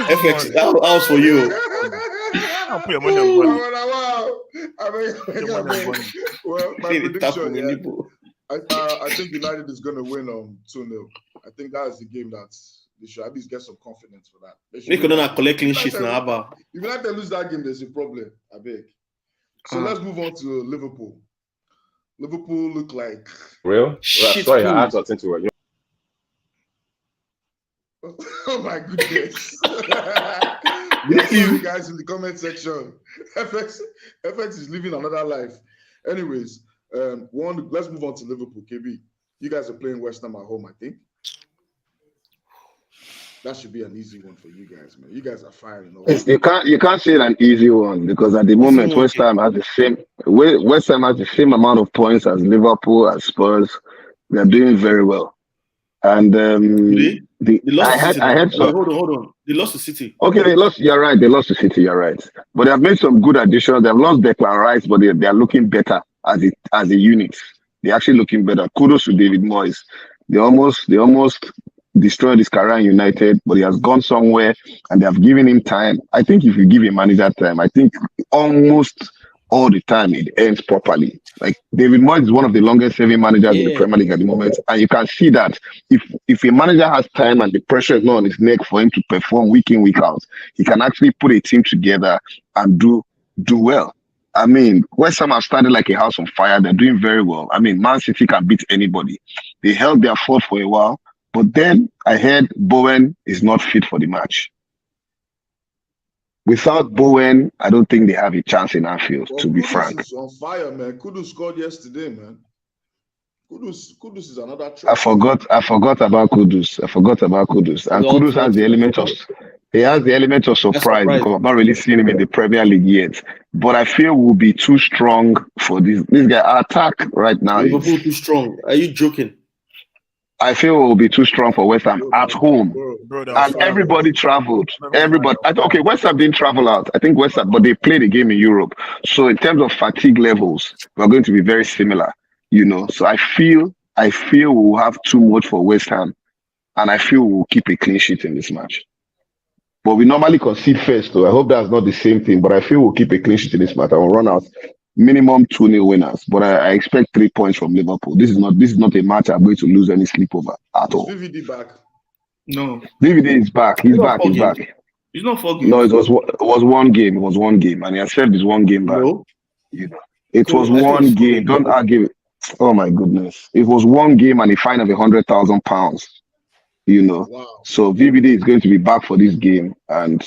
FX, that was for you. I'll put your money on Well, my prediction, I think United is going to win 2-0. I think that's the game that they should at least get some confidence for that. They could not collect clean sheets now. If United lose that game, there's a problem. I beg. So let's move on to Liverpool. Liverpool look like real. Sorry, I had something to it. Oh my goodness. You guys in the comment section. FX is living another life. Anyways, let's move on to Liverpool. KB, you guys are playing West Ham at home, I think. That should be an easy one for you guys, man. You guys are firing. You can't say an easy one because at the moment West Ham has the same amount of points as Liverpool, as Spurs. They're doing very well. And I had some. Hold on. They lost to City. Okay, they lost. You're right. They lost to City. You're right. But they have made some good additions. They've lost Declan Rice, but they are looking better as a unit. They're actually looking better. Kudos to David Moyes. They almost destroyed his career in United, but he has gone somewhere and they have given him time. I think if you give a manager time, I think almost all the time it ends properly. Like David Moyes is one of the longest serving managers in the Premier League at the moment, and you can see that if a manager has time and the pressure is not on his neck for him to perform week in, week out, he can actually put a team together and do well. I mean, West Ham have started like a house on fire. They're doing very well. I mean, Man City can beat anybody. They held their fort for a while, but then I heard Bowen is not fit for the match. Without Bowen, I don't think they have a chance in Anfield, to be frank. Is on fire, man. Kudu scored yesterday, man. Kudus is another I threat. forgot about Kudus. And Kudus has the element of surprise because I've not really seen him in the Premier League yet. But I feel we'll be too strong for this. This guy, our attack right now Liverpool too strong. Are you joking? I feel we'll be too strong for West Ham at home. Bro, And everybody traveled. Okay, West Ham didn't travel out. I think West Ham, but they played a game in Europe. So in terms of fatigue levels, we're going to be very similar. So I feel we'll have too much for West Ham, and I feel we'll keep a clean sheet in this match. But we normally concede first, though. I hope that's not the same thing. But I feel we'll keep a clean sheet in this match. I will run out minimum 2-0 winners. But I expect 3 points from Liverpool. This is not a match I'm going to lose any sleep over at all. VVD back. No. VVD is back. He's back. He's not 4 games. No, it was one game. It was one game, and he has said it's one game back. No. It was one game. Don't argue it. Oh my goodness! It was one game and a fine of £100,000. Wow. So VVD is going to be back for this game, and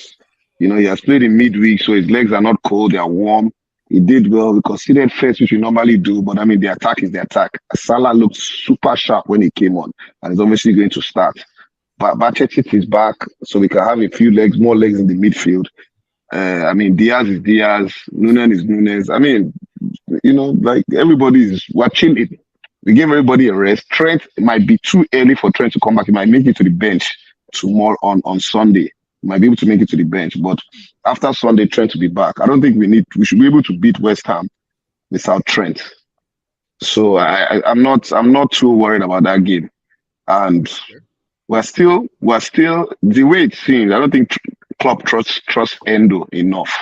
he has played in midweek, so his legs are not cold; they are warm. He did well. We considered first, which we normally do, but I mean the attack is the attack. Salah looked super sharp when he came on, and he's obviously going to start. But Bacchetic is back, so we can have a few more legs in the midfield. Diaz is Diaz, Nunes is Nunes. Like everybody we're chilling. We gave everybody a rest. Trent, it might be too early for Trent to come back. He might make it to the bench tomorrow on Sunday. He might be able to make it to the bench, but after Sunday, Trent will be back. I don't think we should be able to beat West Ham without Trent. So I'm not too worried about that game. And we're still the way it seems. I don't think Klopp trusts Endo enough,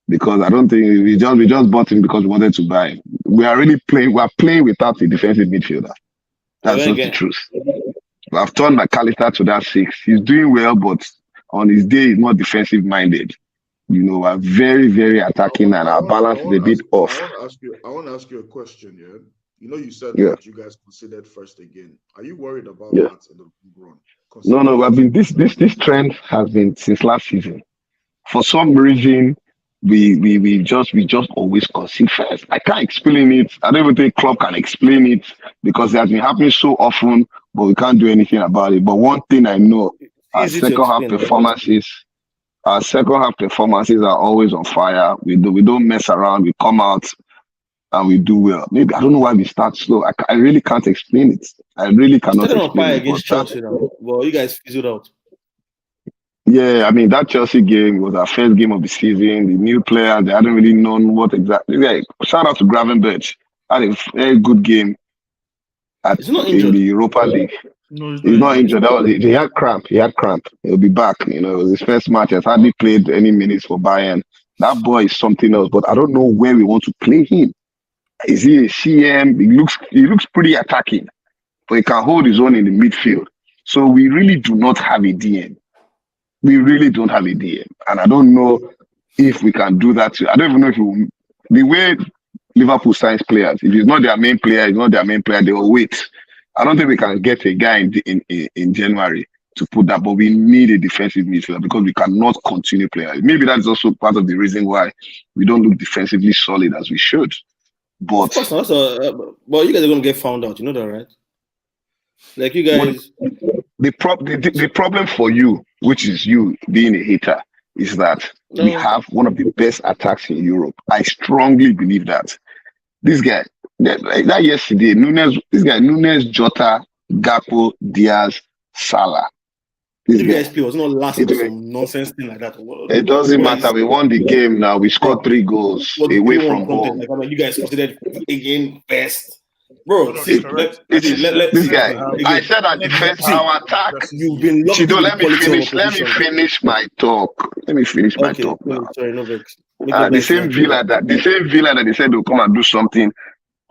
because I don't think we just bought him because we wanted to buy him. We are playing without a defensive midfielder. That's just the truth. I've turned McAllister to that 6. He's doing well, but on his day, he's not defensive minded. We're very, very attacking, and our balance is a bit off. I want to ask you a question, yeah? You said that you guys considered first again. Are you worried about that in the long run? No. This trend has been since last season. For some reason, we just always concede first. I can't explain it. I don't even think Klopp can explain it, because it has been happening so often, but we can't do anything about it. But one thing I know, our second half performances are always on fire. We don't mess around. We come out and we do well. Maybe I don't know why we start slow. I really can't explain it. I really cannot explain it. Against Chelsea now. Well, you guys fizzled out. Yeah, that Chelsea game was our first game of the season. The new players, they hadn't really known what exactly. Yeah, shout out to Gravenberch. Had a very good game in the Europa League. No, he's not injured. He had cramp. He'll be back. It was his first match. He has hardly played any minutes for Bayern. That boy is something else, but I don't know where we want to play him. Is he a CM? He looks pretty attacking, but he can hold his own in the midfield. So we really do not have a DM. We really don't have a DM, and I don't know if we can do that. I don't even know if the way Liverpool signs players, if he's not their main player, they will wait. I don't think we can get a guy in January to put that, but we need a defensive midfielder because we cannot continue playing. Maybe that's also part of the reason why we don't look defensively solid as we should. But of course, but you guys are going to get found out. You know that, right? Like you guys. The problem for you, which is you being a hater, is that we have one of the best attacks in Europe. I strongly believe that. This guy, that yesterday, Nunes, Jota, Gakpo, Diaz, Salah. This guy was not last for some nonsense thing like that. It doesn't matter. We won the game now. We scored 3 goals away from home. You guys considered again best. Bro, this guy. I said at the first our attack. You've been Chido, let me finish my talk. Now. Sorry, no vex. The same Villa that they said they'll come and do something.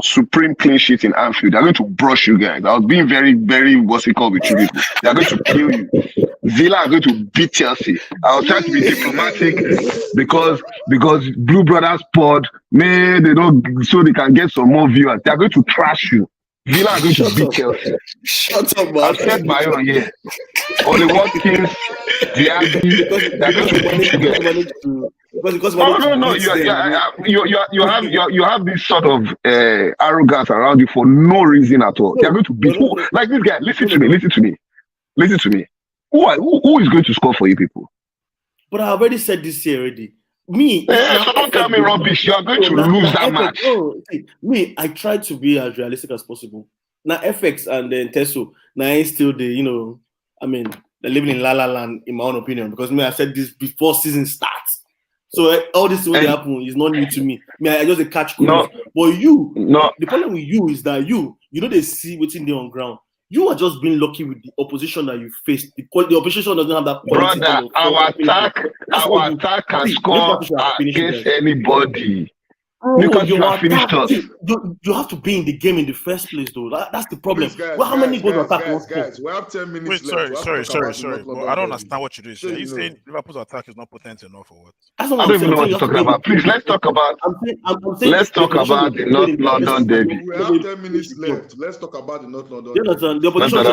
Supreme clean sheet in Anfield. They're going to brush you guys. I was being very, very with you people. They're going to kill you. Villa are going to beat Chelsea. I was trying to be diplomatic because Blue Brothers pod, man, they don't, so they can get some more viewers. They're going to trash you. Villa are going to Shut beat up. Chelsea. Shut up, I've man. said my own here. Only Watkins, Diaby, they're going to beat you guys. Because Oh no! You have this sort of arrogance around you for no reason at all. They're going to beat who? Like this guy. Listen to me. Who is going to score for you people? But I already said this here already. Me, So don't tell me rubbish. You are going to lose that match. Me, I try to be as realistic as possible. Now FX and then Teso, now I still the they're living in La La Land in my own opinion, because me I said this before season starts. So all this will happen is not new to me. I just catch cruise. No, But no. the problem with you is that you know they see what's in there on ground. You are just being lucky with the opposition that you faced. The opposition doesn't have that quality. Brother, our attack can score against anybody. Newcastle have finished us. You have to be in the game in the first place, though. That's the problem. How many goals attack? Guys, we have 10 minutes left. Sorry. Well, I don't understand what you do. Are you saying Liverpool's attack is not potent enough or what? I don't even know what you're talking about. Please, let's talk about. Let's talk about the North London derby. We have 10 minutes left. Let's talk about the North London derby. The opposition.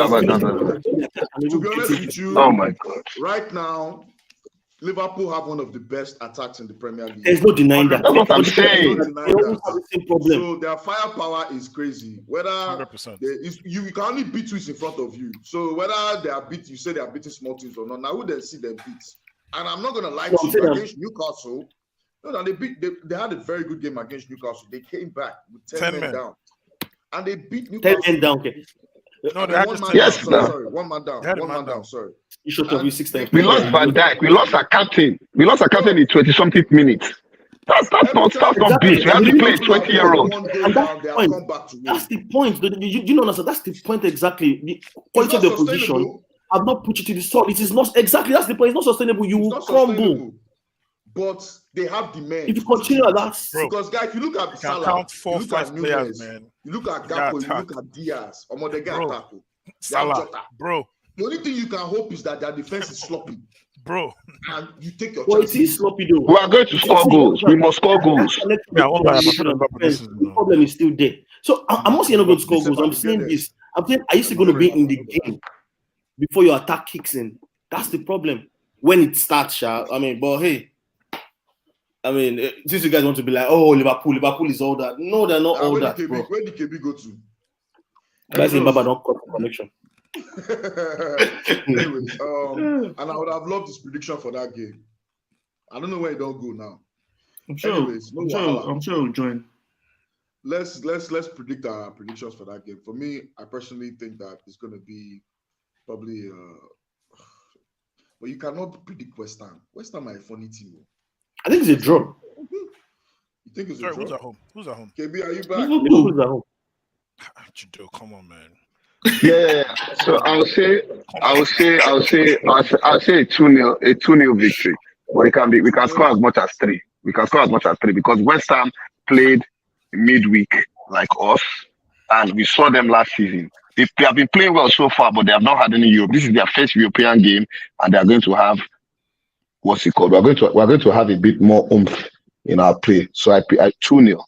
To be honest with you, oh my God! Right now, Liverpool have one of the best attacks in the Premier League. There's no denying that. That's what I'm saying. They always have the same problem. So their firepower is crazy. Whether you can only beat who's in front of you. So whether they are you say they are beating small teams or not. Now who they see them beat? And I'm not gonna lie to you, against Newcastle. No, they had a very good game against Newcastle. They came back with 10 men down, and they beat Newcastle. 10 men down. Okay. No, they had one man down. Sorry. You should have 6 times. We lost Van Dijk. We lost our captain. In 20-something minutes. That's not big. We have to play 20-year-old. That's the point. You know, that's the point exactly. The quality of the position. I've not put you to the sword. It is not exactly. That's the point. It's not sustainable. You will crumble. But they have demand. If you continue at that, because guys, if you look at Salah, count 4-5 players, man. You look at Gakpo, you look at Diaz, Salah, bro. The only thing you can hope is that their defense is sloppy, bro. And you take your chances. It is sloppy though. We are going to score goals. We must score goals. The problem is still there. So I'm not saying you're not going to score goals. I'm saying this. I'm saying, are you still going to be in the game before your attack kicks in? That's the problem. When it starts, but hey. Since you guys want to be like, oh, Liverpool is all that. No, they're not all that, bro. Where did KB go to? Guys in Baba don't cut the connection. Anyways, and I would have loved this prediction for that game. I don't know where it don't go now. I'm sure he'll join. Let's predict our predictions for that game. For me, I personally think that it's going to be probably. But you cannot predict West Ham. West Ham are a funny team. I think it's a draw. You think it's a draw? Who's at home? KB, are you back? Liverpool's at home. Come on, man. Yeah. So I'll say a 2-0 victory. But we can score as much as 3. We can score as much as 3 because West Ham played midweek like us, and we saw them last season. They have been playing well so far, but they have not had any Europe. This is their first European game, and they are going to have what's it called? We're going to have a bit more oomph in our play. So I 2-0 or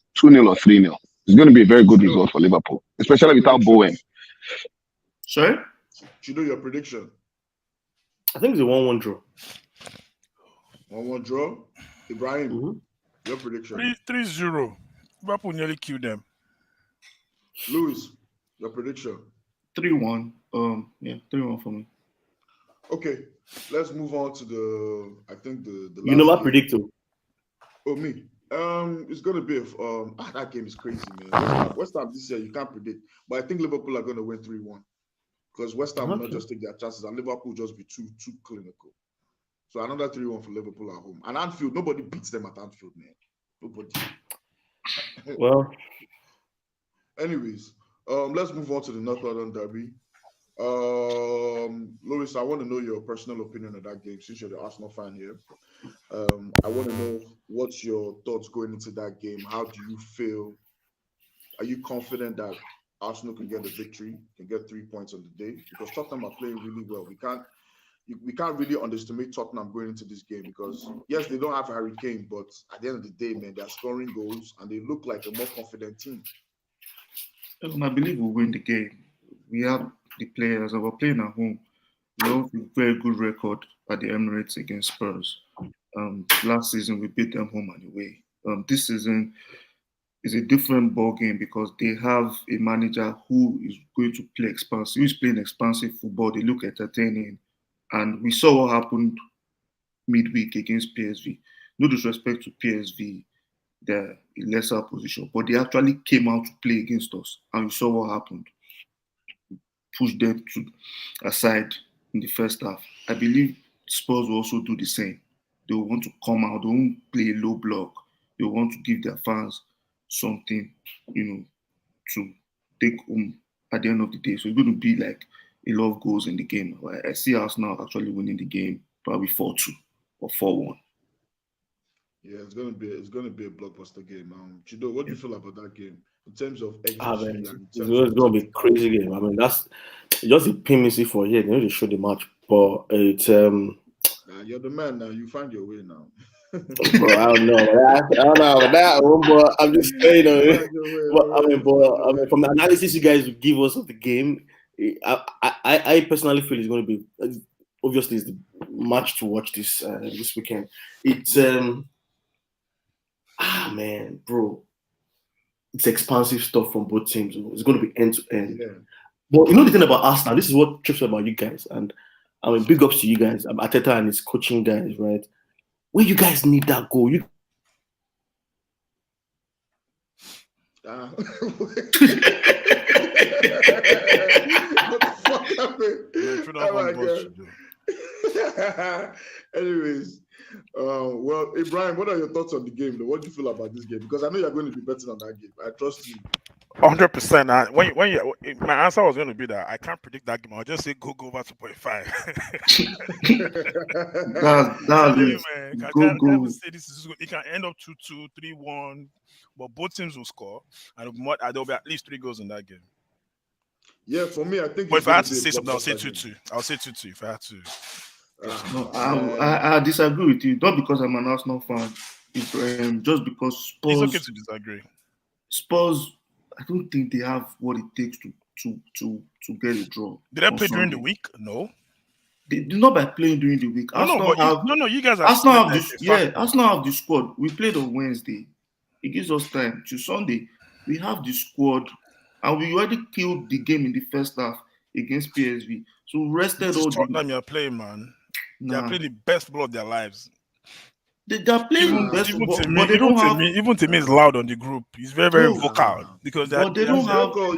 3-0. It's going to be a very good result for Liverpool, especially without Bowen. Sorry? You know your prediction? I think it's a 1-1 draw. 1-1 draw? Ibrahim, your prediction? 3-0. Liverpool nearly killed them. Louis, your prediction? 3-1. 3-1 for me. Okay, let's move on to the you never predict. Oh, me. It's gonna be that game is crazy, man. West Ham this year you can't predict, but I think Liverpool are gonna win 3-1 because West Ham will not just take their chances, and Liverpool will just be too clinical. So another 3-1 for Liverpool at home. And Anfield, nobody beats them at Anfield, man. Nobody. Well, anyways, let's move on to the North London derby. Louis, I want to know your personal opinion of that game since you're the Arsenal fan here. I want to know what's your thoughts going into that game. How do you feel? Are you confident that Arsenal can get the victory, can get 3 points on the day? Because Tottenham are playing really well. We can't really underestimate Tottenham going into this game because yes, they don't have Harry Kane, but at the end of the day, man, they're scoring goals and they look like a more confident team. I believe we'll win the game. We have the players, and we're playing at home. We have a very good record at the Emirates against Spurs. Last season we beat them home and away. This season is a different ball game because they have a manager who is going to play expansive, who is playing expansive football. They look entertaining, and we saw what happened midweek against PSV. No disrespect to PSV, they're in lesser position, but they actually came out to play against us, and we saw what happened. Pushed them to aside in the first half. I believe Spurs will also do the same. They will want to come out. They won't play a low block. They want to give their fans something, to take home at the end of the day. So it's going to be like a lot of goals in the game. I see us now actually winning the game, probably 4-2 or 4-1. Yeah, it's gonna be a blockbuster game. Chido, what do you feel about that game in terms of XG? It's gonna be a crazy game. I mean, that's just the PMC for here. They know they show the match, but it's you're the man now. You find your way now. bro, I don't know. I don't know about that one, but I'm just saying. But from the analysis you guys give us of the game, I personally feel it's going to be obviously it's the match to watch this weekend. It's man, bro, it's expansive stuff from both teams. It's going to be end to end. Yeah. But you know the thing about Arsenal, this is what trips about you guys, and I mean, big ups to you guys. Arteta and his coaching guys, right? When you guys need that goal, you. What the fuck happened? Oh my God. Anyways, well, Ibrahim, what are your thoughts on the game? Though? What do you feel about this game? Because I know you're going to be betting on that game. I trust you. 100%. My answer was going to be that I can't predict that game. I'll just say go over 2.5. It can end up 2-2, 3-1, but both teams will score, and there'll be at least 3 goals in that game. Yeah, for me, I think. But if I had to say something, I'll say 2-2. I'll say 2-2 if I had to. No, I disagree with you. Not because I'm an Arsenal fan. Just because Spurs. It's okay to disagree. Spurs, I don't think they have what it takes to get a draw. Did I play during the week? No. They do not by playing during the week. You guys are. Arsenal have the squad. We played on Wednesday. It gives us time. To Sunday, we have the squad, and we already killed the game in the first half against PSV. So we rested all Tottenham you're playing, man. They are playing the best football of their lives. They are playing the best football, but they even don't have. Even to me, it's loud on the group. It's very, very vocal because they don't have a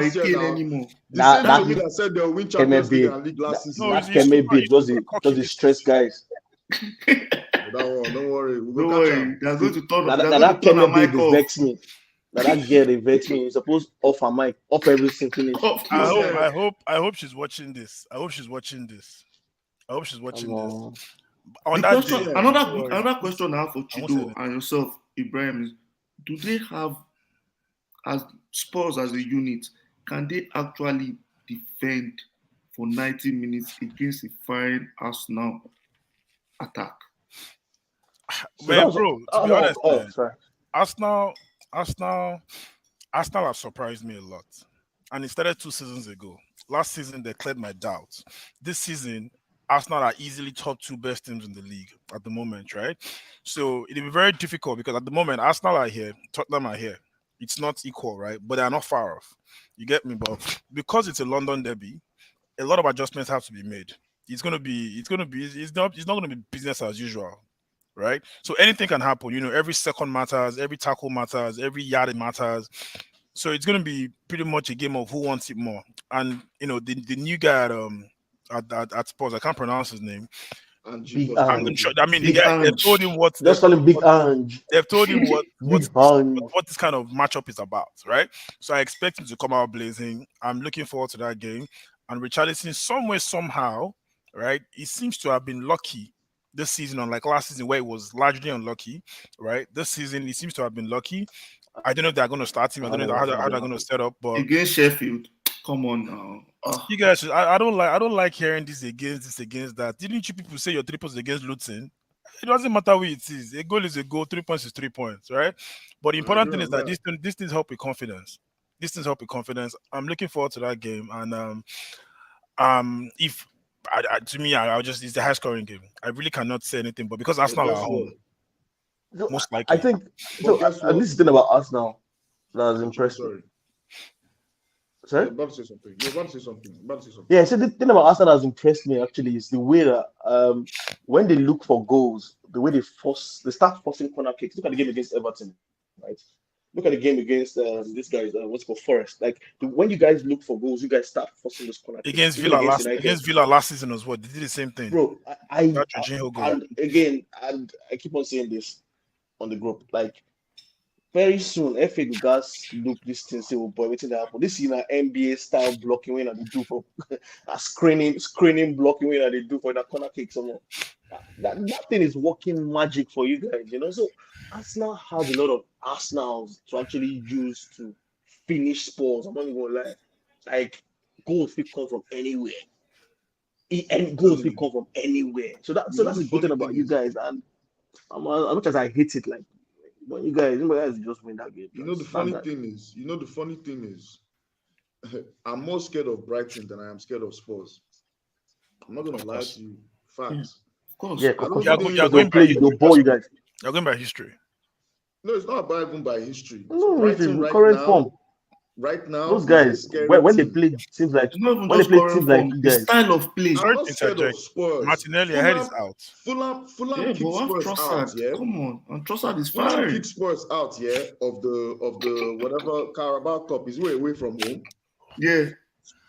Kane anymore. That said they'll win Champions League and League last season. That Keme beat just the stress guys. Don't worry. They're going to turn. That Keme beat vex me. That girl they vex me. You're supposed off her mic, off everything. I hope she's watching this. Another question I have for Chido and yourself, Ibrahim, is: do they have, as Spurs as a unit, can they actually defend for 90 minutes against a fine Arsenal attack? Well, bro, to be honest, Arsenal have surprised me a lot. And it started 2 seasons ago. Last season, they cleared my doubts. This season, Arsenal are easily top 2 best teams in the league at the moment, right? So it'll be very difficult because at the moment, Arsenal are here, Tottenham are here. It's not equal, right? But they are not far off. You get me? But because it's a London derby, a lot of adjustments have to be made. It's not going to be business as usual. Right, so anything can happen. Every second matters, every tackle matters, every yard matters. So it's going to be pretty much a game of who wants it more. And the new guy at Spurs, I can't pronounce his name. They've told him what. Let's call him Big Ange. They've told him what this kind of matchup is about, right? So I expect him to come out blazing. I'm looking forward to that game. And Richarlison, somehow, right? He seems to have been lucky this season, unlike last season where it was largely unlucky, right? This season he seems to have been lucky. I don't know if they're going to start him. I don't know how they're going to set up. But against Sheffield, come on now. You guys, I don't like hearing this against that. Didn't you people say your 3 points against Luton? It doesn't matter who it is. A goal is a goal. 3 points is 3 points, right? But the important thing is that these things help with confidence. This things help with confidence. I'm looking forward to that game, and if to me, I'll just it's the high scoring game. I really cannot say anything, but because Arsenal are guess home, So, most I likely. think But so. guess what? This is the thing about Arsenal that has Chido, impressed me. sorry. Sorry? You're about to say something. You're about to say something. You're about to say something. Yeah, so the thing about Arsenal that has impressed me actually is the way that when they look for goals, the way they start forcing corner kicks. Look at the game against Everton, right? Look at the game against this guy's what's it called Forest. Like when you guys look for goals, you guys start forcing those corner kicks. Against Even Villa against last United. against Villa last season as well. They did the same thing. Bro, That Jorginho goal. and again, and I keep on saying this on the group, like very soon, FA will guys look this thing, say, oh boy, what's gonna happen? This is an NBA style blocking when they do for a screening blocking when they do for the corner kick. Someone that thing is working magic for you guys, you know. So Arsenal has a lot of Arsenals to actually use to finish sports. I'm not even gonna lie. Like goals will come from anywhere. And goals will come from anywhere. So that's a good thing about you guys. And as much as I hate it, like when you guys just win that game. You know the funny thing is, I'm more scared of Brighton than I am scared of Spurs. I'm not gonna lie to you. Facts. Of course. Yeah, I because don't think you're they'll play you, they'll ball you guys. You're going by history. No, it's not about even by history. No, Brighton it's current form. Right now, Those is a guys, scary when they team. play, seems like It's not even when they just play current teams like form, you the guys. style of play. I'm not scared of Spurs. Martinelli, ahead is out. Fulham Yeah, kicked but Spurs out. Trossard, Yeah, come on, and Trossard is Fulham fine. kicked Spurs out. Yeah, of the whatever Carabao Cup is way away from home. Yeah,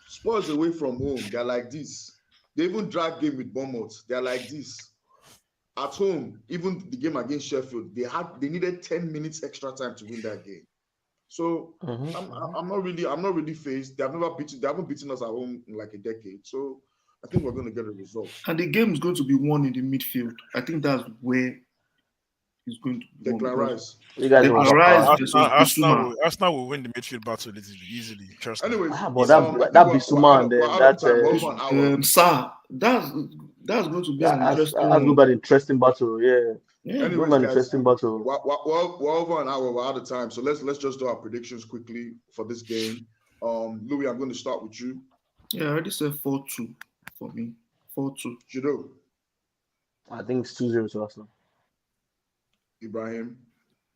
Spurs away from home. They're like this. They even drag game with Bournemouth. They're like this. At home, even the game against Sheffield, they needed 10 minutes extra time to win that game. So I'm not really phased. They haven't beaten us at home in like a decade. So I think we're going to get a result. and the game is going to be won in the midfield. I think that's where it's going to be won. Declan Rice. You guys Declan will Rice start. versus Bissouma. Arsenal will win the midfield battle easily. Trust me. Anyways, But that Bissouma and then that Sir, that's going to be an interesting that's going to be an interesting battle. Yeah. Yeah. Anyways, An guys, interesting battle. we're over an hour. We're out of time. So let's just do our predictions quickly for this game. Louis, I'm going to start with you. Yeah, I already said 4-2 for me. 4-2. Judo, I think it's 2-0 to Arsenal. Ibrahim.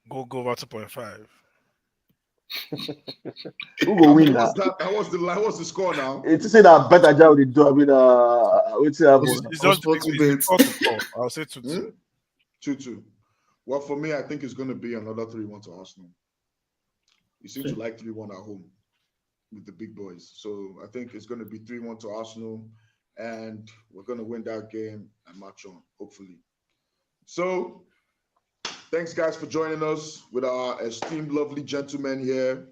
Go over 2.5. Who will win that? What's the score now? It's to say that better job they do. I mean, what's the It's just I'll say 2-2. 2-2. Well, for me, I think it's going to be another 3-1 to Arsenal. You seem to like 3-1 at home with the big boys. So I think it's going to be 3-1 to Arsenal, and we're going to win that game and march on, hopefully. So thanks, guys, for joining us with our esteemed, lovely gentlemen here.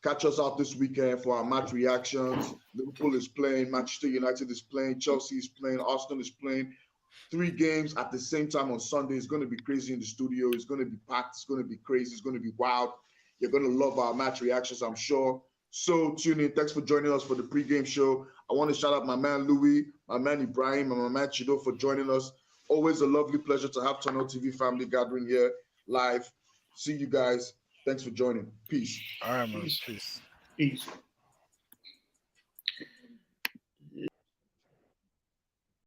Catch us out this weekend for our match reactions. Liverpool is playing, Manchester United is playing, Chelsea is playing, Arsenal is playing. 3 games at the same time on Sunday. It's going to be crazy in the studio. It's going to be packed. It's going to be crazy. It's going to be wild. You're going to love our match reactions, I'm sure. So tune in. Thanks for joining us for the pregame show. I want to shout out my man Louis, my man Ibrahim, and my man Chido for joining us. Always a lovely pleasure to have Tunnel TV family gathering here live. See you guys. Thanks for joining. Peace. All right, man. Peace. Peace.